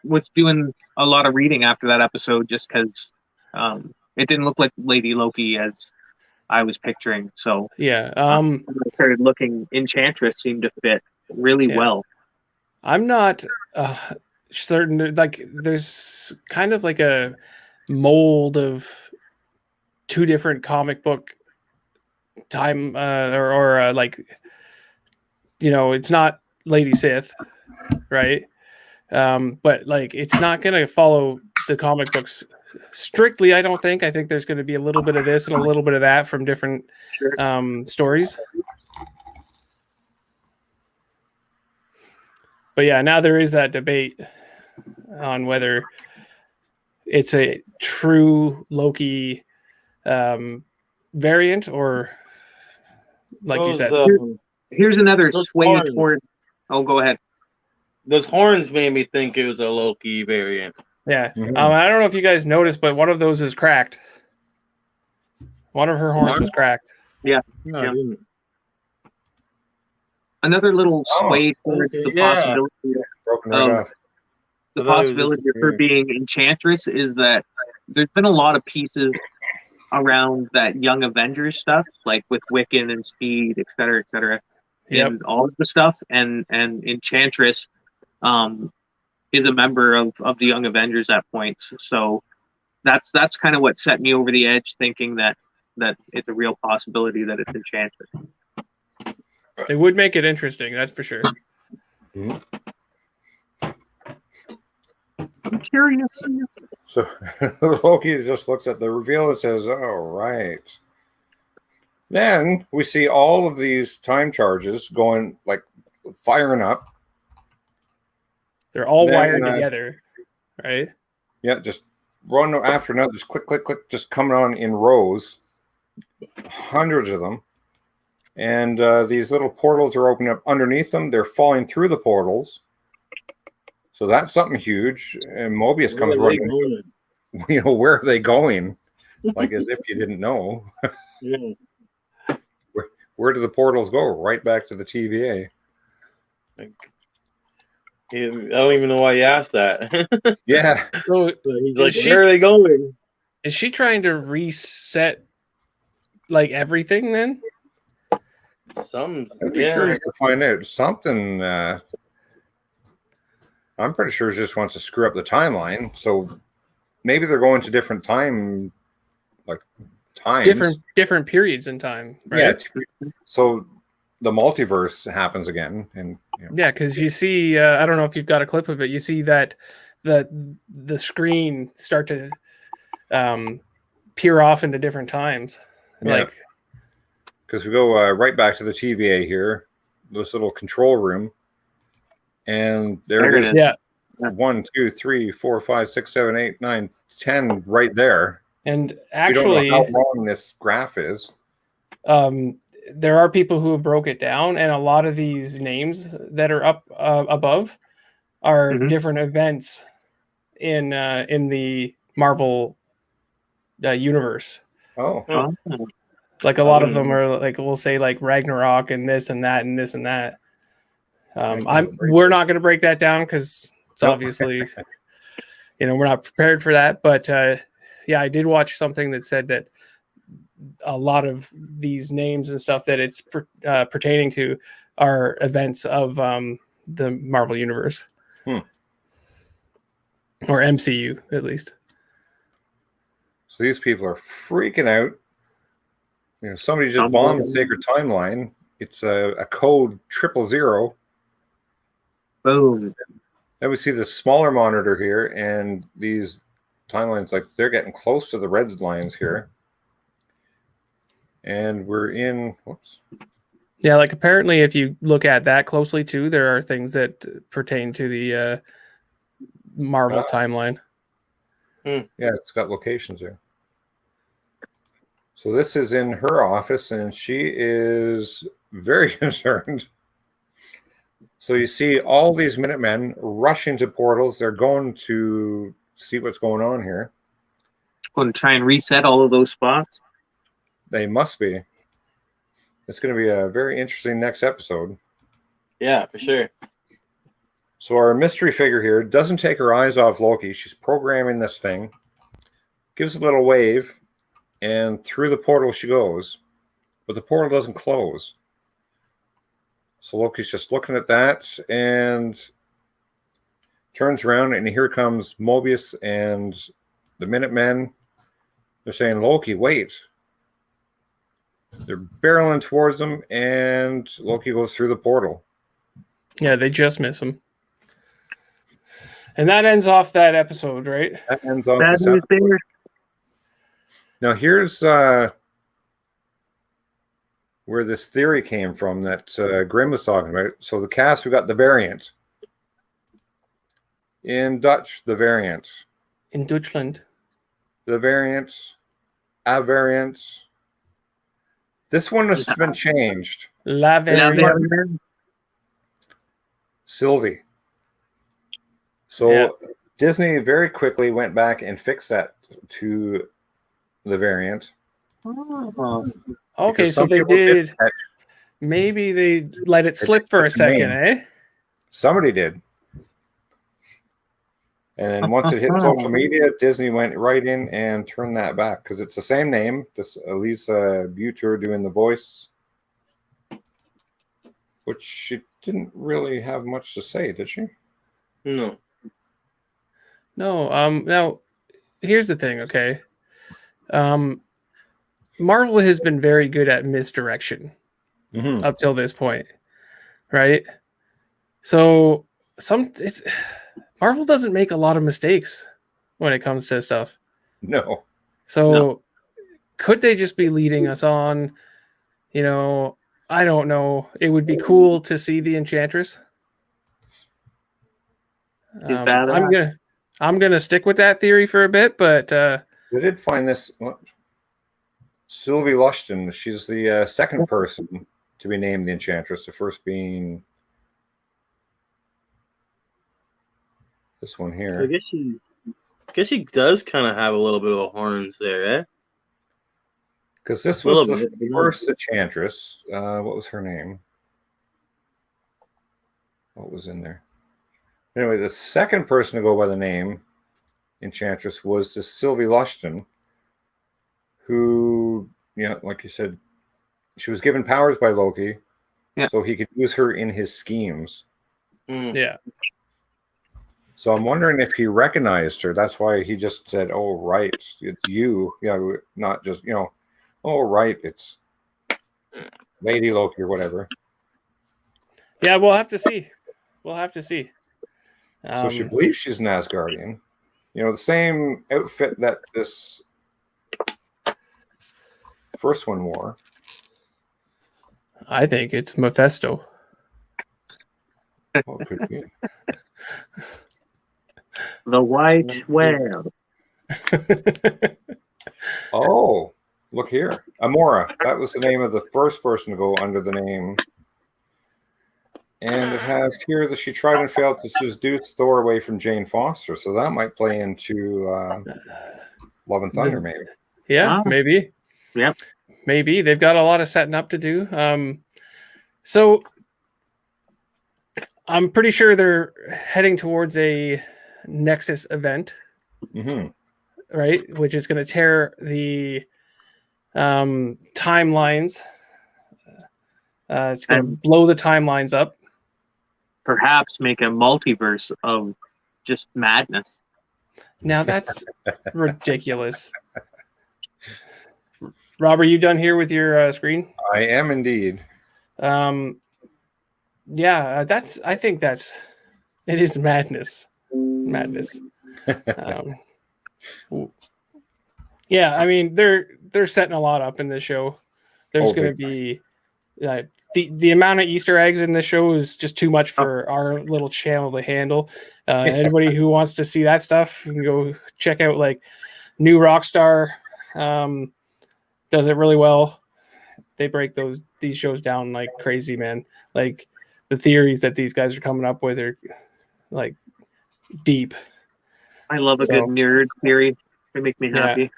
was doing a lot of reading after that episode just because it didn't look like Lady Loki as I was picturing. So yeah, when I started looking, Enchantress seemed to fit really well. I'm not certain. Like, there's kind of like a mold of two different comic book time, or like, it's not Lady Sith, right? But like, it's not going to follow the comic books strictly. I don't think. I think there's going to be a little bit of this and a little bit of that from different stories. But yeah, now there is that debate on whether it's a true Loki variant, or like you said. Here's another sway toward. Oh, go ahead. those horns made me think it was a Loki variant. Yeah. Mhm. I don't know if you guys noticed, but one of those is cracked. One of her horns was cracked. No, Yeah. I didn't. Another little Oh, sway towards the yeah. possibility Broken right Um, off. the I thought it was possibility just of her weird. being Enchantress is that there's been a lot of pieces around that Young Avengers stuff, like with Wiccan and Speed, et cetera, Yep. in all of the stuff, and Enchantress is a member of the Young Avengers at points. So that's kind of what set me over the edge, thinking that it's a real possibility that it's Enchantress. It would make it interesting, that's for sure. Mhm. I'm curious. So Loki just looks at the reveal and says, "Oh, right." Then we see all of these time charges going, like, firing up. They're all Then, wired together, right? Yeah, just one after another, just click, click, click, just coming on in rows. Hundreds of them. And these little portals are opening up underneath them. They're falling through the portals. So that's something huge. And Mobius comes Where are they running. going? You know, where are they going? Like as if you didn't know. Yeah. Where do the portals go? Right back to the TVA. I don't even know why you asked that. Yeah. So He's like, she- where are they going? is she trying to reset like everything then? Some, I'd be yeah. curious to find out something. I'm pretty sure she just wants to screw up the timeline. So maybe they're going to different times. Different periods in time, right? Yeah. So the multiverse happens again, and Yeah, because you see, I don't know if you've got a clip of it. You see that the screen start to peer off into different times, Yeah. Because we go right back to the TVA here, this little control room, and there it is. Yeah. 1, 2, 3, 4, 5, 6, 7, 8, 9, 10 right there. And we actually, don't know how long this graph is. there are people who have broke it down, and a lot of these names that are up above are different events in the Marvel universe. Oh, Like a lot of them are like, we'll say like Ragnarok and this and that and this and that. We're not going to break that down because it's obviously, we're not prepared for that. But yeah, I did watch something that said that a lot of these names and stuff that it's pertaining to are events of the Marvel universe. Or MCU, at least. So these people are freaking out. Somebody just bombed the sacred timeline. It's a code 000. Boom. Then we see the smaller monitor here, and these timelines, like they're getting close to the red lines here. And we're in, whoops. Yeah, like apparently if you look at that closely too, there are things that pertain to the Marvel timeline. Yeah, it's got locations there. So this is in her office, and she is very concerned. So you see all these Minutemen rushing to portals. They're going to see what's going on here. Going to try and reset all of those spots. They must be. It's going to be a very interesting next episode. Yeah, for sure. So our mystery figure here doesn't take her eyes off Loki. She's programming this thing. Gives a little wave, and through the portal she goes. But the portal doesn't close. So Loki's just looking at that and turns around, and here comes Mobius and the Minutemen. They're saying, Loki, wait. They're barreling towards them, and Loki goes through the portal. Yeah, they just miss him. And that ends off that episode, right? That ends off this episode. Now here's where this theory came from that Grim was talking about. So the cast, we got the variant. In Dutch, the variant. In Deutschland. The variant. A variant. This one has been changed. La variant. Sylvie. So Disney very quickly went back and fixed that to the variant. Oh. Okay, Because so some they people did. catch- Maybe they let it slip for a It's a name. second, eh? Somebody did. And then once it hit social media, Disney went right in and turned that back because it's the same name. This Elisa Buter doing the voice, which she didn't really have much to say, did she? No. No. Now, here's the thing. Okay. Marvel has been very good at misdirection up till this point, right? So Marvel doesn't make a lot of mistakes when it comes to stuff. No. So could they just be leading us on? You know, I don't know. It would be cool to see the Enchantress. I'm gonna stick with that theory for a bit, but I did find this. Sylvie Lushton. She's the second person to be named the Enchantress. The first being this one here. I guess she does kind of have a little bit of a horns there, eh? Because this was the first Enchantress. What was her name? What was in there? Anyway, the second person to go by the name Enchantress was this Sylvie Lushton, who, like you said, she was given powers by Loki, so he could use her in his schemes. Yeah. So I'm wondering if he recognized her. That's why he just said, "Oh, right, it's you." Not just "Oh, right, it's Lady Loki" or whatever. Yeah, we'll have to see. We'll have to see. So she believes she's an Asgardian. The same outfit that this first one wore. I think it's Mephisto. What could it be? The White Whale. Oh, look here. Amora. That was the name of the first person to go under the name. And it has here that she tried and failed to seduce Thor away from Jane Foster. So that might play into Love and Thunder, maybe. Yeah, maybe. Yep. Maybe. They've got a lot of setting up to do. So I'm pretty sure they're heading towards a Nexus event, right? Which is going to tear the timelines. It's going to blow the timelines up. Perhaps make a multiverse of just madness. Now that's ridiculous. Rob, are you done here with your screen? I am indeed. Yeah, I think it is madness. Madness. Yeah, I mean they're setting a lot up in this show. There's going to be the amount of Easter eggs in this show is just too much for our little channel to handle. Anybody who wants to see that stuff can go check out like New Rockstar. Does it really well. They break these shows down like crazy, man. Like the theories that these guys are coming up with are like deep. I love a good nerd theory. They make me happy. Yeah.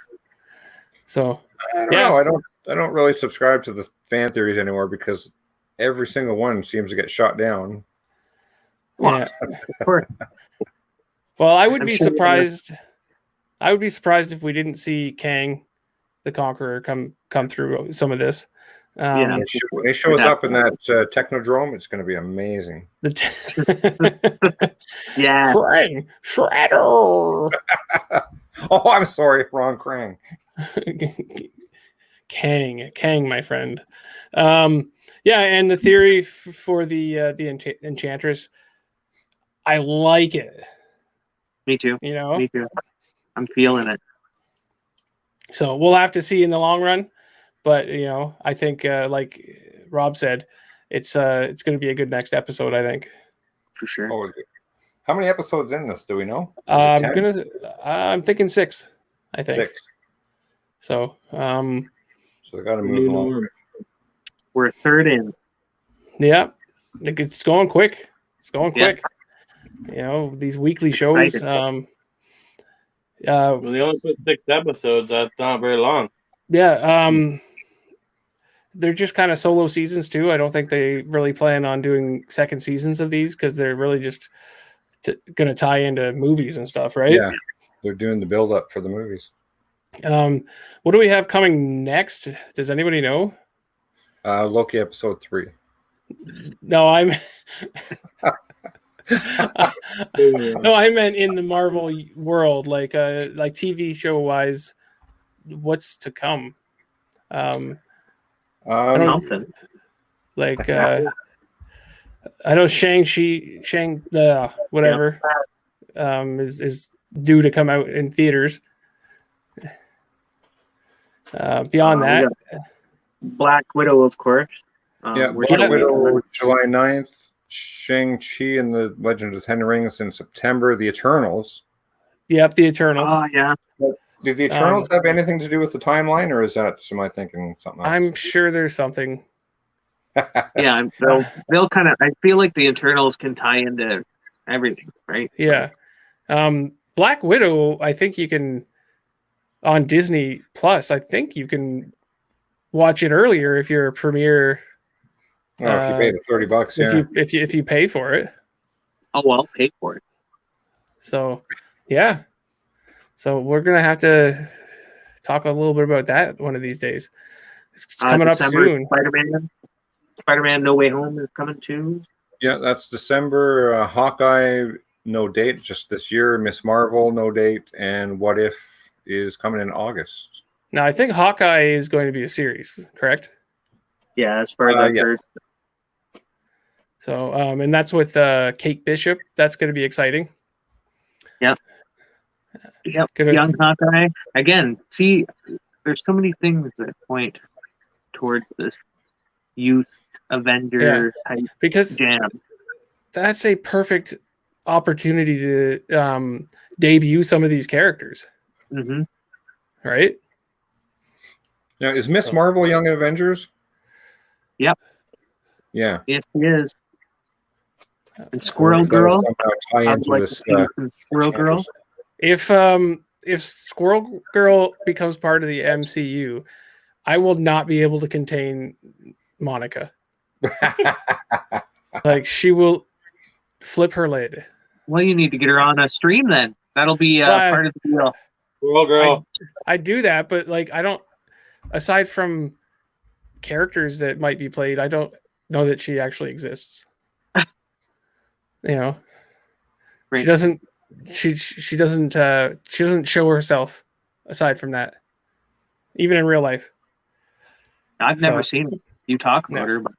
So I don't know. I don't really subscribe to the fan theories anymore because every single one seems to get shot down. Yeah. Well, I would be surprised. I would be surprised if we didn't see Kang the Conqueror come through some of this. When he shows up in that Technodrome, it's going to be amazing. Yeah. Krang, Shredder. Oh, I'm sorry, wrong Krang. Kang, my friend. Yeah, and the theory for the Enchantress, I like it. Me too. Me too. I'm feeling it. So we'll have to see in the long run, but I think like Rob said, it's going to be a good next episode. I think for sure. Oh, how many episodes in this? Do we know? I'm thinking 6. I think 6. So they got to move along. We're a third in. Yeah, it's going quick. It's going quick. You know, these weekly shows. Excited. Well, they only put 6 episodes. That's not very long. Yeah. They're just kind of solo seasons too. I don't think they really plan on doing second seasons of these because they're really just going to tie into movies and stuff, right? Yeah, they're doing the build up for the movies. What do we have coming next? Does anybody know? Loki episode 3. No, I'm. No, I meant in the Marvel world, like TV show wise, what's to come. Something. Like I know whatever is due to come out in theaters. Beyond that, Black Widow, of course. Black Widow, July 9th. Shang-Chi and the Legend of the Ten Rings in September. The Eternals. Yep, the Eternals. Oh, yeah. Do the Eternals have anything to do with the timeline, or am I thinking something else? I'm sure there's something. Yeah, they'll kind of. I feel like the Eternals can tie into everything, right? Yeah. Black Widow, I think you can on Disney Plus. I think you can watch it earlier if you're a Premier. If you pay the $30, yeah. If you pay for it. Oh well, pay for it. So, yeah. So we're gonna have to talk a little bit about that one of these days. It's coming December, up soon. Spider-Man No Way Home is coming too. Yeah, that's December. Hawkeye, no date, just this year. Miss Marvel, no date, and What If is coming in August. Now I think Hawkeye is going to be a series, correct? Yeah, as far as I've heard. So, and that's with Kate Bishop. That's going to be exciting. Yep. Young Hawkeye. Again, see, there's so many things that point towards this youth Avenger type jam. That's a perfect opportunity to debut some of these characters. Mm-hmm. Right? Now, is Miss Marvel Young Avengers? Yep. Yeah. Yes, she is. And Squirrel Girl. Squirrel Girl. If Squirrel Girl becomes part of the MCU, I will not be able to contain Monica. Like she will flip her lid. Well, you need to get her on a stream then. That'll be part of the deal. Squirrel Girl. I do that, but like I don't. Aside from characters that might be played, I don't know that she actually exists. You know, right. She doesn't show herself aside from that, even in real life. I've never seen it. You talk about her, but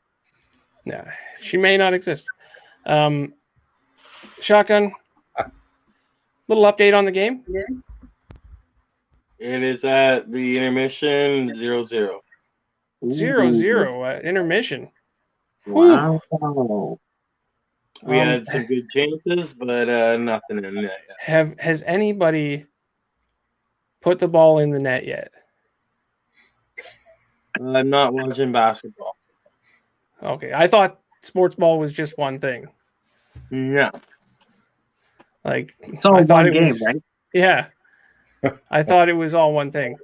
no, she may not exist. Shotgun, little update on the game. It is at the intermission 0-0. 0-0 at intermission. Wow. We had some good chances, but nothing in the net yet. Has anybody put the ball in the net yet? I'm not watching basketball. Okay, I thought sports ball was just one thing. No. Like it's all one game, right? Yeah. I thought it was all one thing.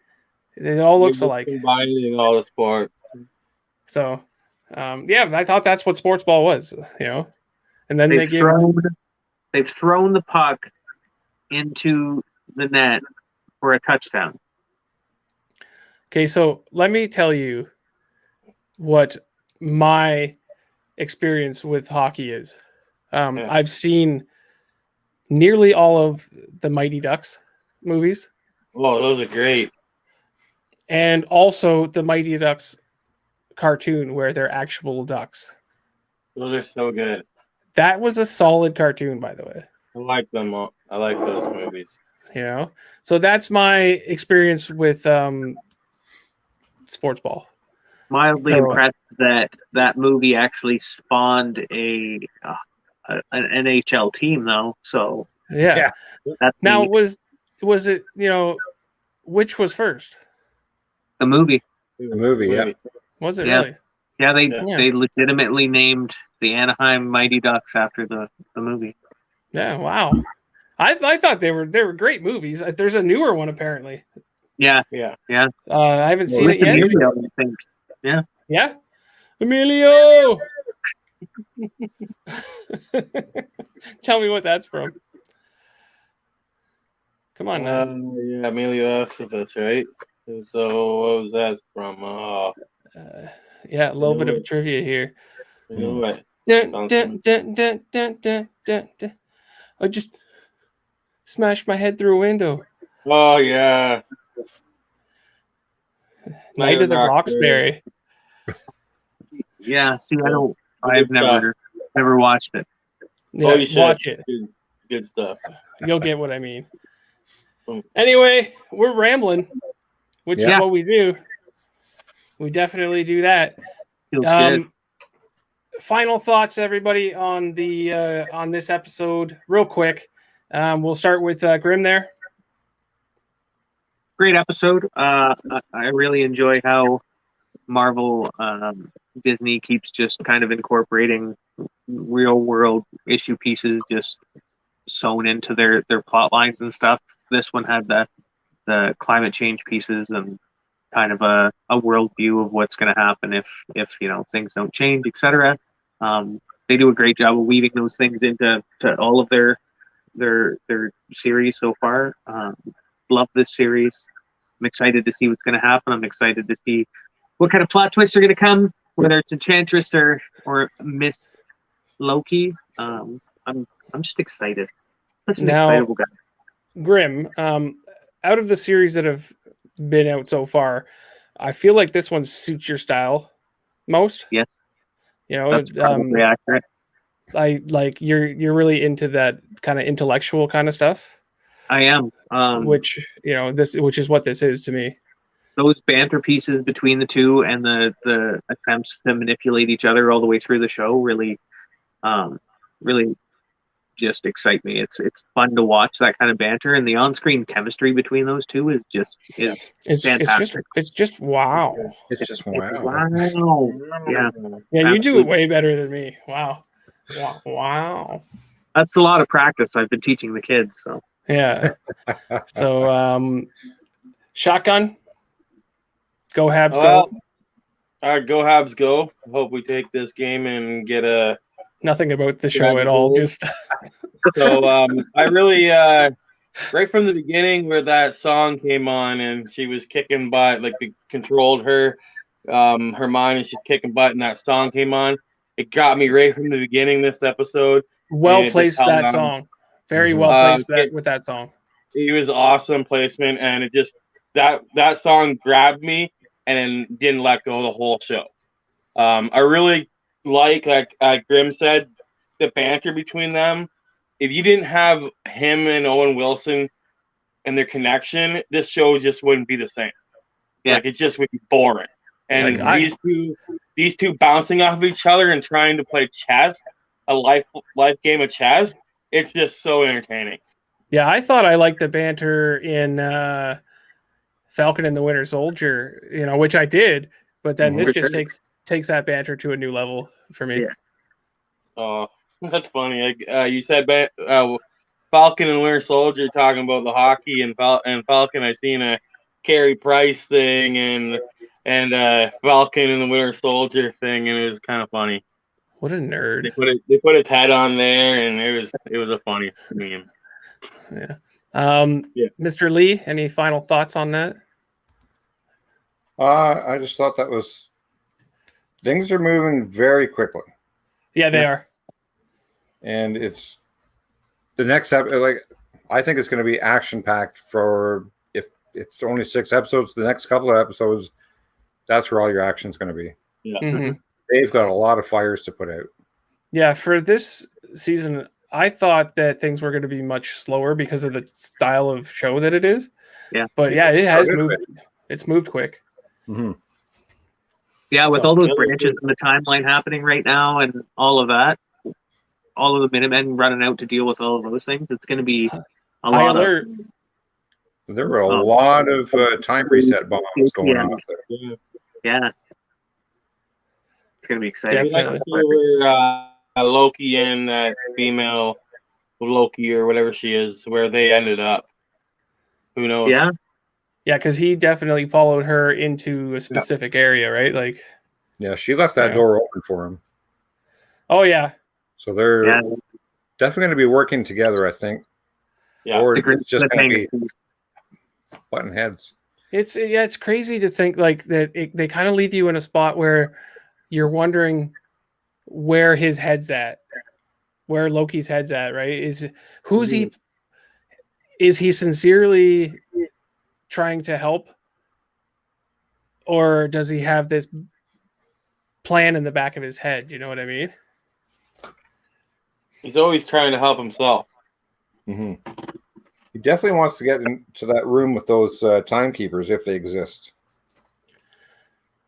It all looks alike. Combining all the sports. So, I thought that's what sports ball was, you know. And then they've thrown the puck into the net for a touchdown. Okay, so let me tell you what my experience with hockey is. I've seen nearly all of the Mighty Ducks movies. Oh, those are great. And also the Mighty Ducks cartoon where they're actual ducks. Those are so good. That was a solid cartoon, by the way. I like them all. I like those movies. You know? So that's my experience with sports ball. Mildly impressed that movie actually spawned an NHL team, though. So yeah. Now was it, you know, which was first? The movie. The movie, yeah. Was it really? Yeah, they legitimately named the Anaheim Mighty Ducks after the movie. Yeah, wow. I thought they were great movies. There's a newer one apparently. Yeah, Yeah. I haven't seen with it yet. Emilio, I think. Yeah. Yeah, Emilio. Tell me what that's from. Come on, Naz. Yeah, Emilio Estevez, right? So what was that from? Yeah, a little bit of trivia here. You know what? Dun, dun, dun, dun, dun, dun, dun, dun. I just smashed my head through a window. Oh yeah. Night of the Roxbury. Yeah. See, Good I've stuff. never watched it. Yeah, Oh, you should watch it. Good stuff. You'll get what I mean. Anyway, we're rambling, which is Yeah. what we do. We definitely do that. Feels good. Final thoughts, everybody, on this episode, real quick. We'll start with Grim there. Great episode. I really enjoy how Marvel Disney keeps just kind of incorporating real world issue pieces just sewn into their plot lines and stuff. This one had the climate change pieces and kind of a world view of what's going to happen if things don't change, etc. They do a great job of weaving those things into all of their series so far. Love this series. I'm excited to see what's going to happen. I'm excited to see what kind of plot twists are going to come, whether it's Enchantress or Miss Loki. I'm just excited. Such an excitable guy. Grim, out of the series that have been out so far, I feel like this one suits your style most. Yes. That's probably accurate. I like you're really into that kind of intellectual kind of stuff. I am. Which is what this is to me. Those banter pieces between the two and the attempts to manipulate each other all the way through the show really just excite me. It's fun to watch that kind of banter, and the on-screen chemistry between those two is fantastic. It's just wow. It's just wow. Wow. Yeah. Yeah, you do it way better than me. Wow. Wow. That's a lot of practice. I've been teaching the kids, so. Yeah. So Shotgun. Go Habs go. All right, go Habs go. Hope we take this game and get a nothing about the show at all. Just so I really right from the beginning where that song came on and she was kicking butt, like they controlled her mind and she's kicking butt and that song came on. It got me right from the beginning this episode. Well placed that song. Very well placed with that song. It was awesome placement and it just that song grabbed me and then didn't let go the whole show. I really like Grim said, the banter between them. If you didn't have him and Owen Wilson and their connection, this show just wouldn't be the same. Yeah. Like it just would be boring. And these two bouncing off of each other and trying to play chess, a life game of chess, it's just so entertaining. Yeah, I thought I liked the banter in Falcon and the Winter Soldier, which I did, but then this just takes that banter to a new level for me. Yeah. Oh, that's funny. You said Falcon and Winter Soldier talking about the hockey and Falcon. I seen a Carey Price thing and Falcon and the Winter Soldier thing, and it was kind of funny. What a nerd! They put his head on there, and it was a funny meme. Yeah. Mr. Lee, any final thoughts on that? I just thought things are moving very quickly. Yeah, they are. And it's the next episode. I think it's going to be action packed for if it's only 6 episodes. The next couple of episodes, that's where all your action is going to be. Yeah. Mm-hmm. They've got a lot of fires to put out. Yeah, for this season, I thought that things were going to be much slower because of the style of show that it is. Yeah. But yeah, it has moved. It's moved quick. Mm-hmm. Yeah, with all those branches in the timeline happening right now and all of that, all of the Minutemen running out to deal with all of those things, it's going to be a lot alert. There were a lot of time reset bombs going off there. Yeah. It's going to be exciting. Where Loki and that female Loki or whatever she is, where they ended up. Who knows? Yeah. Yeah, because he definitely followed her into a specific area, right? Like, Yeah, she left that Yeah. door open for him. oh yeah, So they're Yeah. definitely going to be working together, I think. Yeah. Or It's a great it's just going to cliffhanger. be button heads. it's crazy to think like that. They kind of leave you in a spot where you're wondering where his head's at, where Loki's head's at, right? Who's he? Is he sincerely trying to help, or does he have this plan in the back of his head? You know what I mean? He's always trying to help himself. Mm-hmm. He definitely wants to get into that room with those timekeepers if they exist.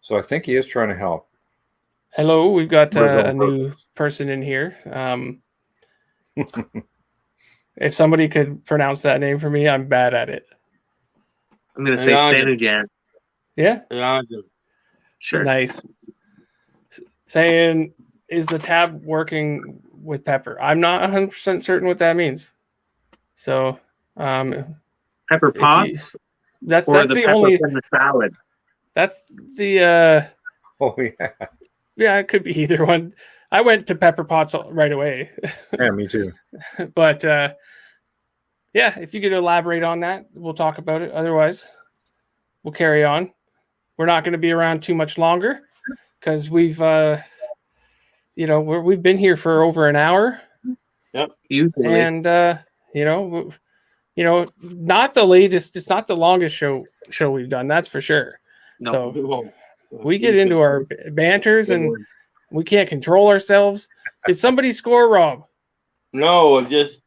So I think he is trying to help. Hello, we've got a new person in here. If somebody could pronounce that name for me, I'm bad at it. I'm gonna say Imagine. Thanujan. Yeah, Imagine. Sure. nice. Saying, is the tab working with Pepper? I'm not 100% certain what that means. So, Pepper if Potts you- that's or the the pepper only. from the salad. That's the. Oh, yeah. Yeah, it could be either one. I went to Pepper Potts right away. Yeah, me too. But yeah, if you could elaborate on that, we'll talk about it. Otherwise, we'll carry on. We're not going to be around too much longer because we've we've been here for over an hour, Usually. and not the latest. It's not the longest show we've done. That's for sure. No. So we get into our banters and we can't control ourselves. Did somebody score, Rob? No, just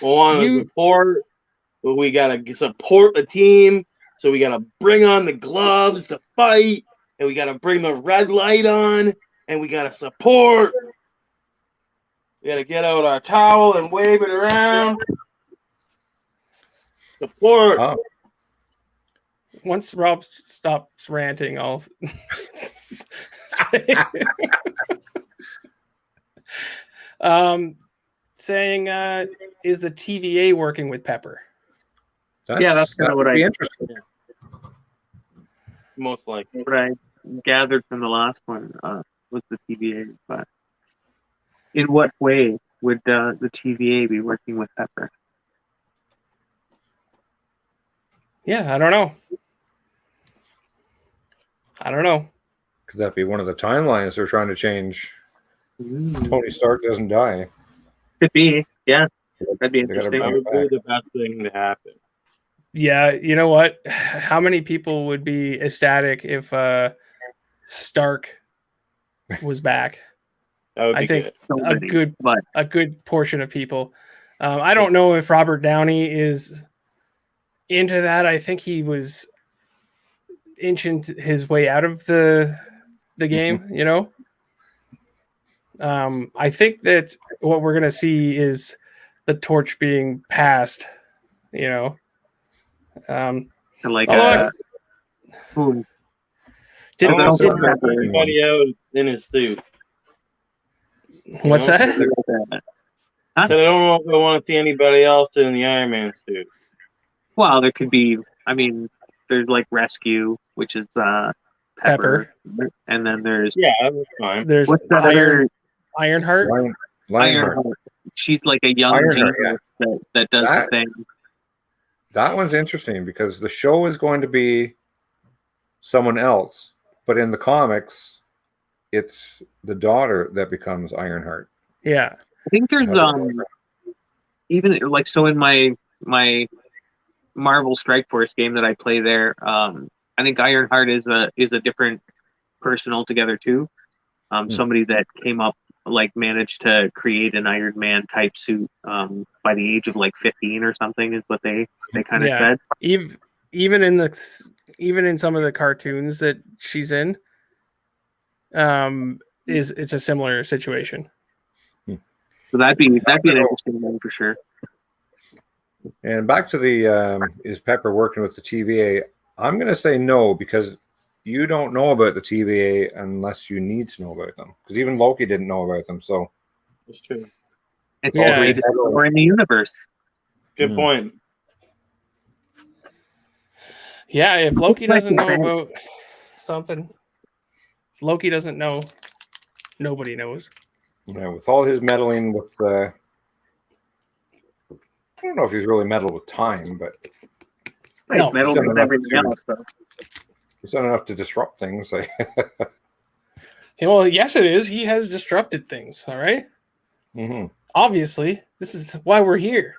want to You- support. But we gotta support the team, so we gotta bring on the gloves to fight, and we gotta bring the red light on, and we gotta support. We gotta get out our towel and wave it around. Support. Oh, Once Rob stops ranting, I'll say, saying, is the TVA working with Pepper? That's kinda what that'd be I- interesting. Most likely. What I gathered from the last one was the TVA. But in what way would the TVA be working with Pepper? Yeah, I don't know. Could that be one of the timelines they're trying to change? Tony Stark doesn't die. Could be. Yeah. That'd be They gotta interesting. bring That it would be back. the best thing to happen. Yeah, you know what? How many people would be ecstatic if Stark was back? That would be I think good. So a many, good but a good portion of people. I don't know if Robert Downey is into that. I think he was inching his way out of the game, you know. I think that what we're gonna see is the torch being passed, you know. like although boom. did, I want did- to put everybody out in his suit. what's know? that? Huh? So I don't know if I want to see anybody else in the Iron Man suit. Well, there could be. I mean, there's like Rescue, which is Pepper, and then there's Yeah, that's fine. There's what's that other Ironheart. Lionheart. Ironheart? She's like a young Ironheart, genius that does That- the thing. That one's interesting because the show is going to be someone else, but in the comics, it's the daughter that becomes Ironheart. Yeah. I think there's even like so in my Marvel Strike Force game that I play there. I think Ironheart is a different person altogether too. Somebody that came up managed to create an Iron Man type suit by the age of 15 or something is what they kind of Yeah. said. Even in some of the cartoons that she's in, it's a similar situation. So that'd be an interesting one for sure. And back to the is Pepper working with the TVA? I'm going to say no because you don't know about the TVA unless you need to know about them. Because even Loki didn't know about them. So That's true. It's Yeah. the greatest story in the universe. Good point. Yeah, if Loki doesn't know about something, if Loki doesn't know, nobody knows. Yeah, with all his meddling with, I don't know if he's really meddled with time, but No. Right, metal He's done with enough everything to- else, though. he's done enough to disrupt things. Like, Well, yes, it is. He has disrupted things. All right. mhm. Obviously, this is why we're here.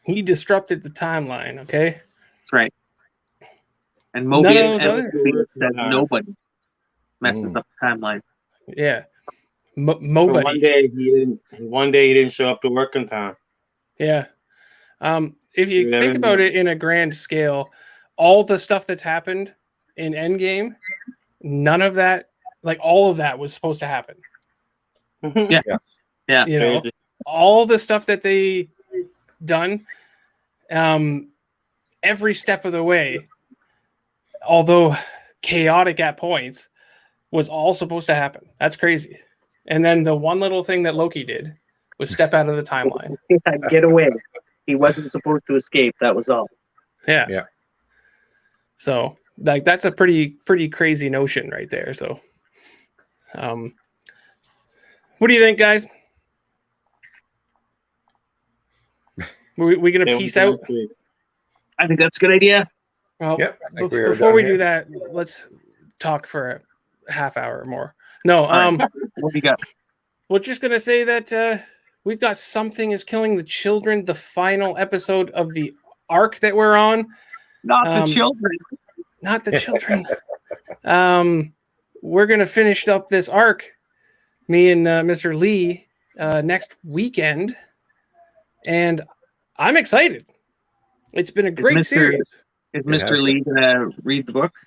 He disrupted the timeline. Okay. That's right. And None of Mobius those and other- Mobius said nobody messes Mm. up the timeline. Yeah. But Mobody. one day he didn't show up to work in time. Yeah. If you You never think about know. it in a grand scale, all the stuff that's happened in Endgame, none of that, like all of that was supposed to happen. Yeah. Yeah. You know, Crazy. all the stuff that they done, every step of the way, although chaotic at points, was all supposed to happen. That's crazy. And then the one little thing that Loki did was step out of the timeline. Get away. He wasn't supposed to escape. That was all. Yeah. Yeah. So like that's a pretty crazy notion right there. So what do you think, guys? We gonna Yeah, peace out? I think that's a good idea. Well, Yep, I think we are before done we here. do that, let's talk for a half hour or more. No, What do you got? we're just gonna say that we've got Something is Killing the Children, the final episode of the arc that we're on. Not the children. Not the children. We're gonna finish up this arc, me and Mr. Lee, next weekend, and I'm excited. It's been a great Mr. series. Is has Mr. Lee gonna read the books?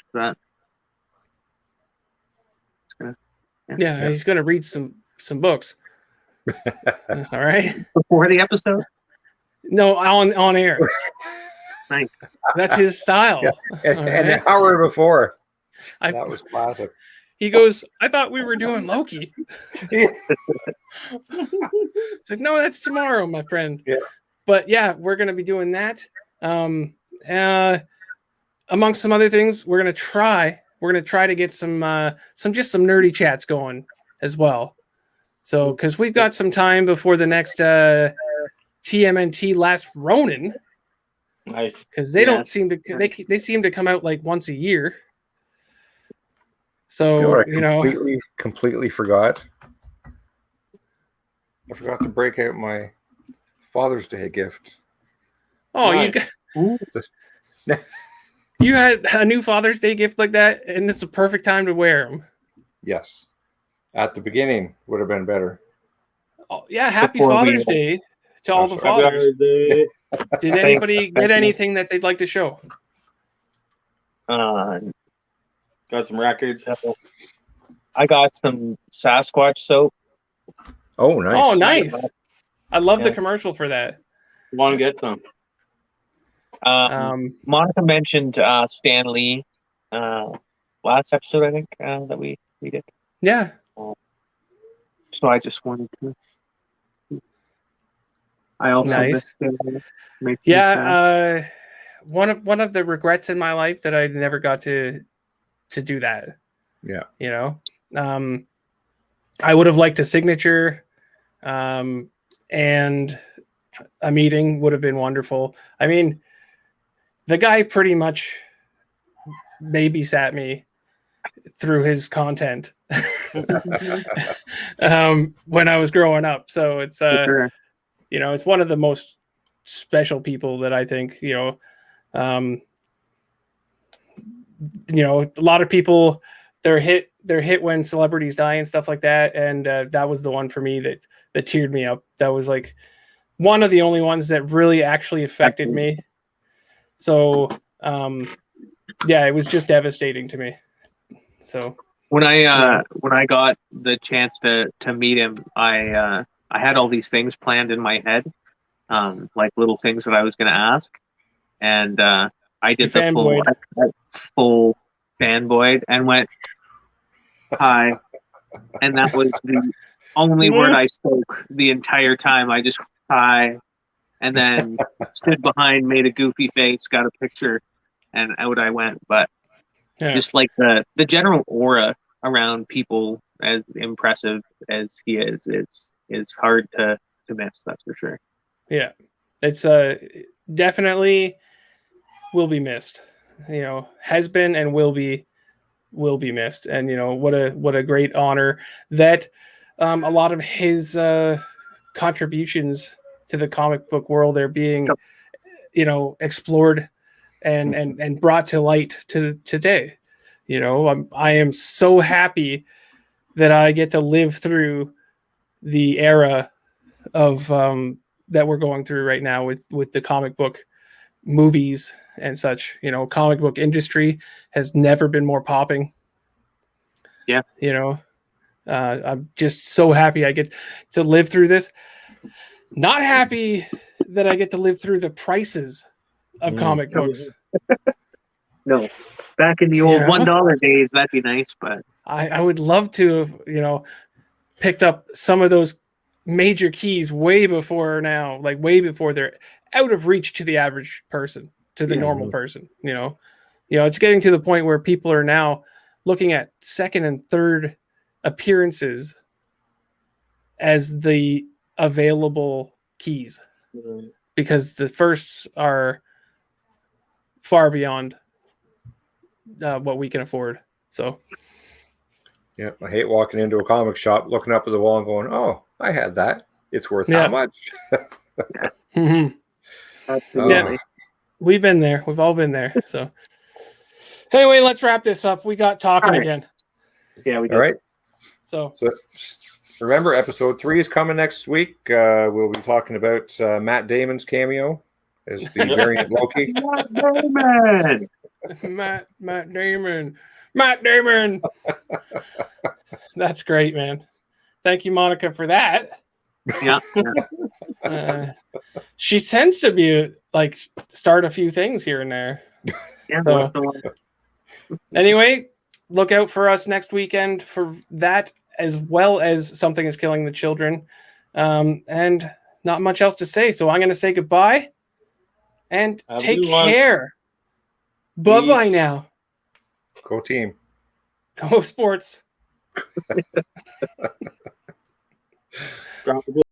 Yeah, he's gonna read some books. All right. Before the episode? No, on air. Nice. That's his style. Yeah. All And right. an hour before. I- That was classic. He goes, I thought we were doing Loki. It's like, no, that's tomorrow, my friend. Yeah. But yeah, we're gonna be doing that. Amongst some other things, we're gonna try to get some nerdy chats going as well. So because we've got some time before the next TMNT Last Ronin, Nice. because they Yeah. don't seem to they seem to come out like once a year. So You know what I completely forgot? I forgot to break out my Father's Day gift. oh, Nice. you had a new Father's Day gift like that, and it's the perfect time to wear them. Yes. At the beginning would have been better. Oh, yeah, happy Before we- Father's Day to all the Oh, sorry. fathers. Day. Did anybody get Thank you. anything that they'd like to show? Got some records. I got some Sasquatch soap. Oh, nice. Oh, nice. I love the Yeah. commercial for that. Want to get some? Monica mentioned Stan Lee last episode, I think, that we did. Yeah. So I just wanted to. I also Nice. missed Stan Lee. Makes me sad. Yeah, one of the regrets in my life that I never got to do that. Yeah. You know, I would have liked a signature, and a meeting would have been wonderful. I mean, the guy pretty much babysat me through his content when I was growing up. So it's For sure. you know, it's one of the most special people that I think, a lot of people, they're hit when celebrities die and stuff like that. And that was the one for me that teared me up. That was like one of the only ones that really actually affected me. So, yeah, it was just devastating to me. So When I got the chance to meet him, I had all these things planned in my head, like little things that I was going to ask, and I did You the full fanboy and went hi, and that was only word I spoke the entire time. I just hi, and then stood behind, made a goofy face, got a picture, and out I went. But Yeah. just like the general aura around people, as impressive as he is hard to miss. That's for sure. Yeah, it's definitely will be missed. You know, has been and will be missed. And you know, what a great honor that a lot of his contributions to the comic book world are being, you know, explored and brought to light to today. You know, I am so happy that I get to live through the era of that we're going through right now with the comic book movies and such. You know, comic book industry has never been more popping. Yeah. You know, I'm just so happy I get to live through this. Not happy that I get to live through the prices of comic books. No, back in the old $1 days, that'd be nice. But I would love to have, you know, picked up some of those major keys way before now, like way before they're out of reach to the average person, to the normal person. You know, it's getting to the point where people are now looking at second and third appearances as the available keys, because the firsts are far beyond what we can afford. So yeah, I hate walking into a comic shop, looking up at the wall and going, "Oh, I had that. It's worth how much?" absolutely. We've been there. We've all been there. So anyway, let's wrap this up. We got talking again. Yeah, we did. All right. So remember, episode 3 is coming next week. We'll be talking about Matt Damon's cameo as the variant Loki. Matt Damon. That's great, man. Thank you, Monica, for that. Yeah. She tends to be like start a few things here and there. Yeah. So, anyway, look out for us next weekend for that, as well as Something is Killing the Children. And not much else to say. So I'm going to say goodbye and take care. Bye-bye now. Go team. Go sports. Drop the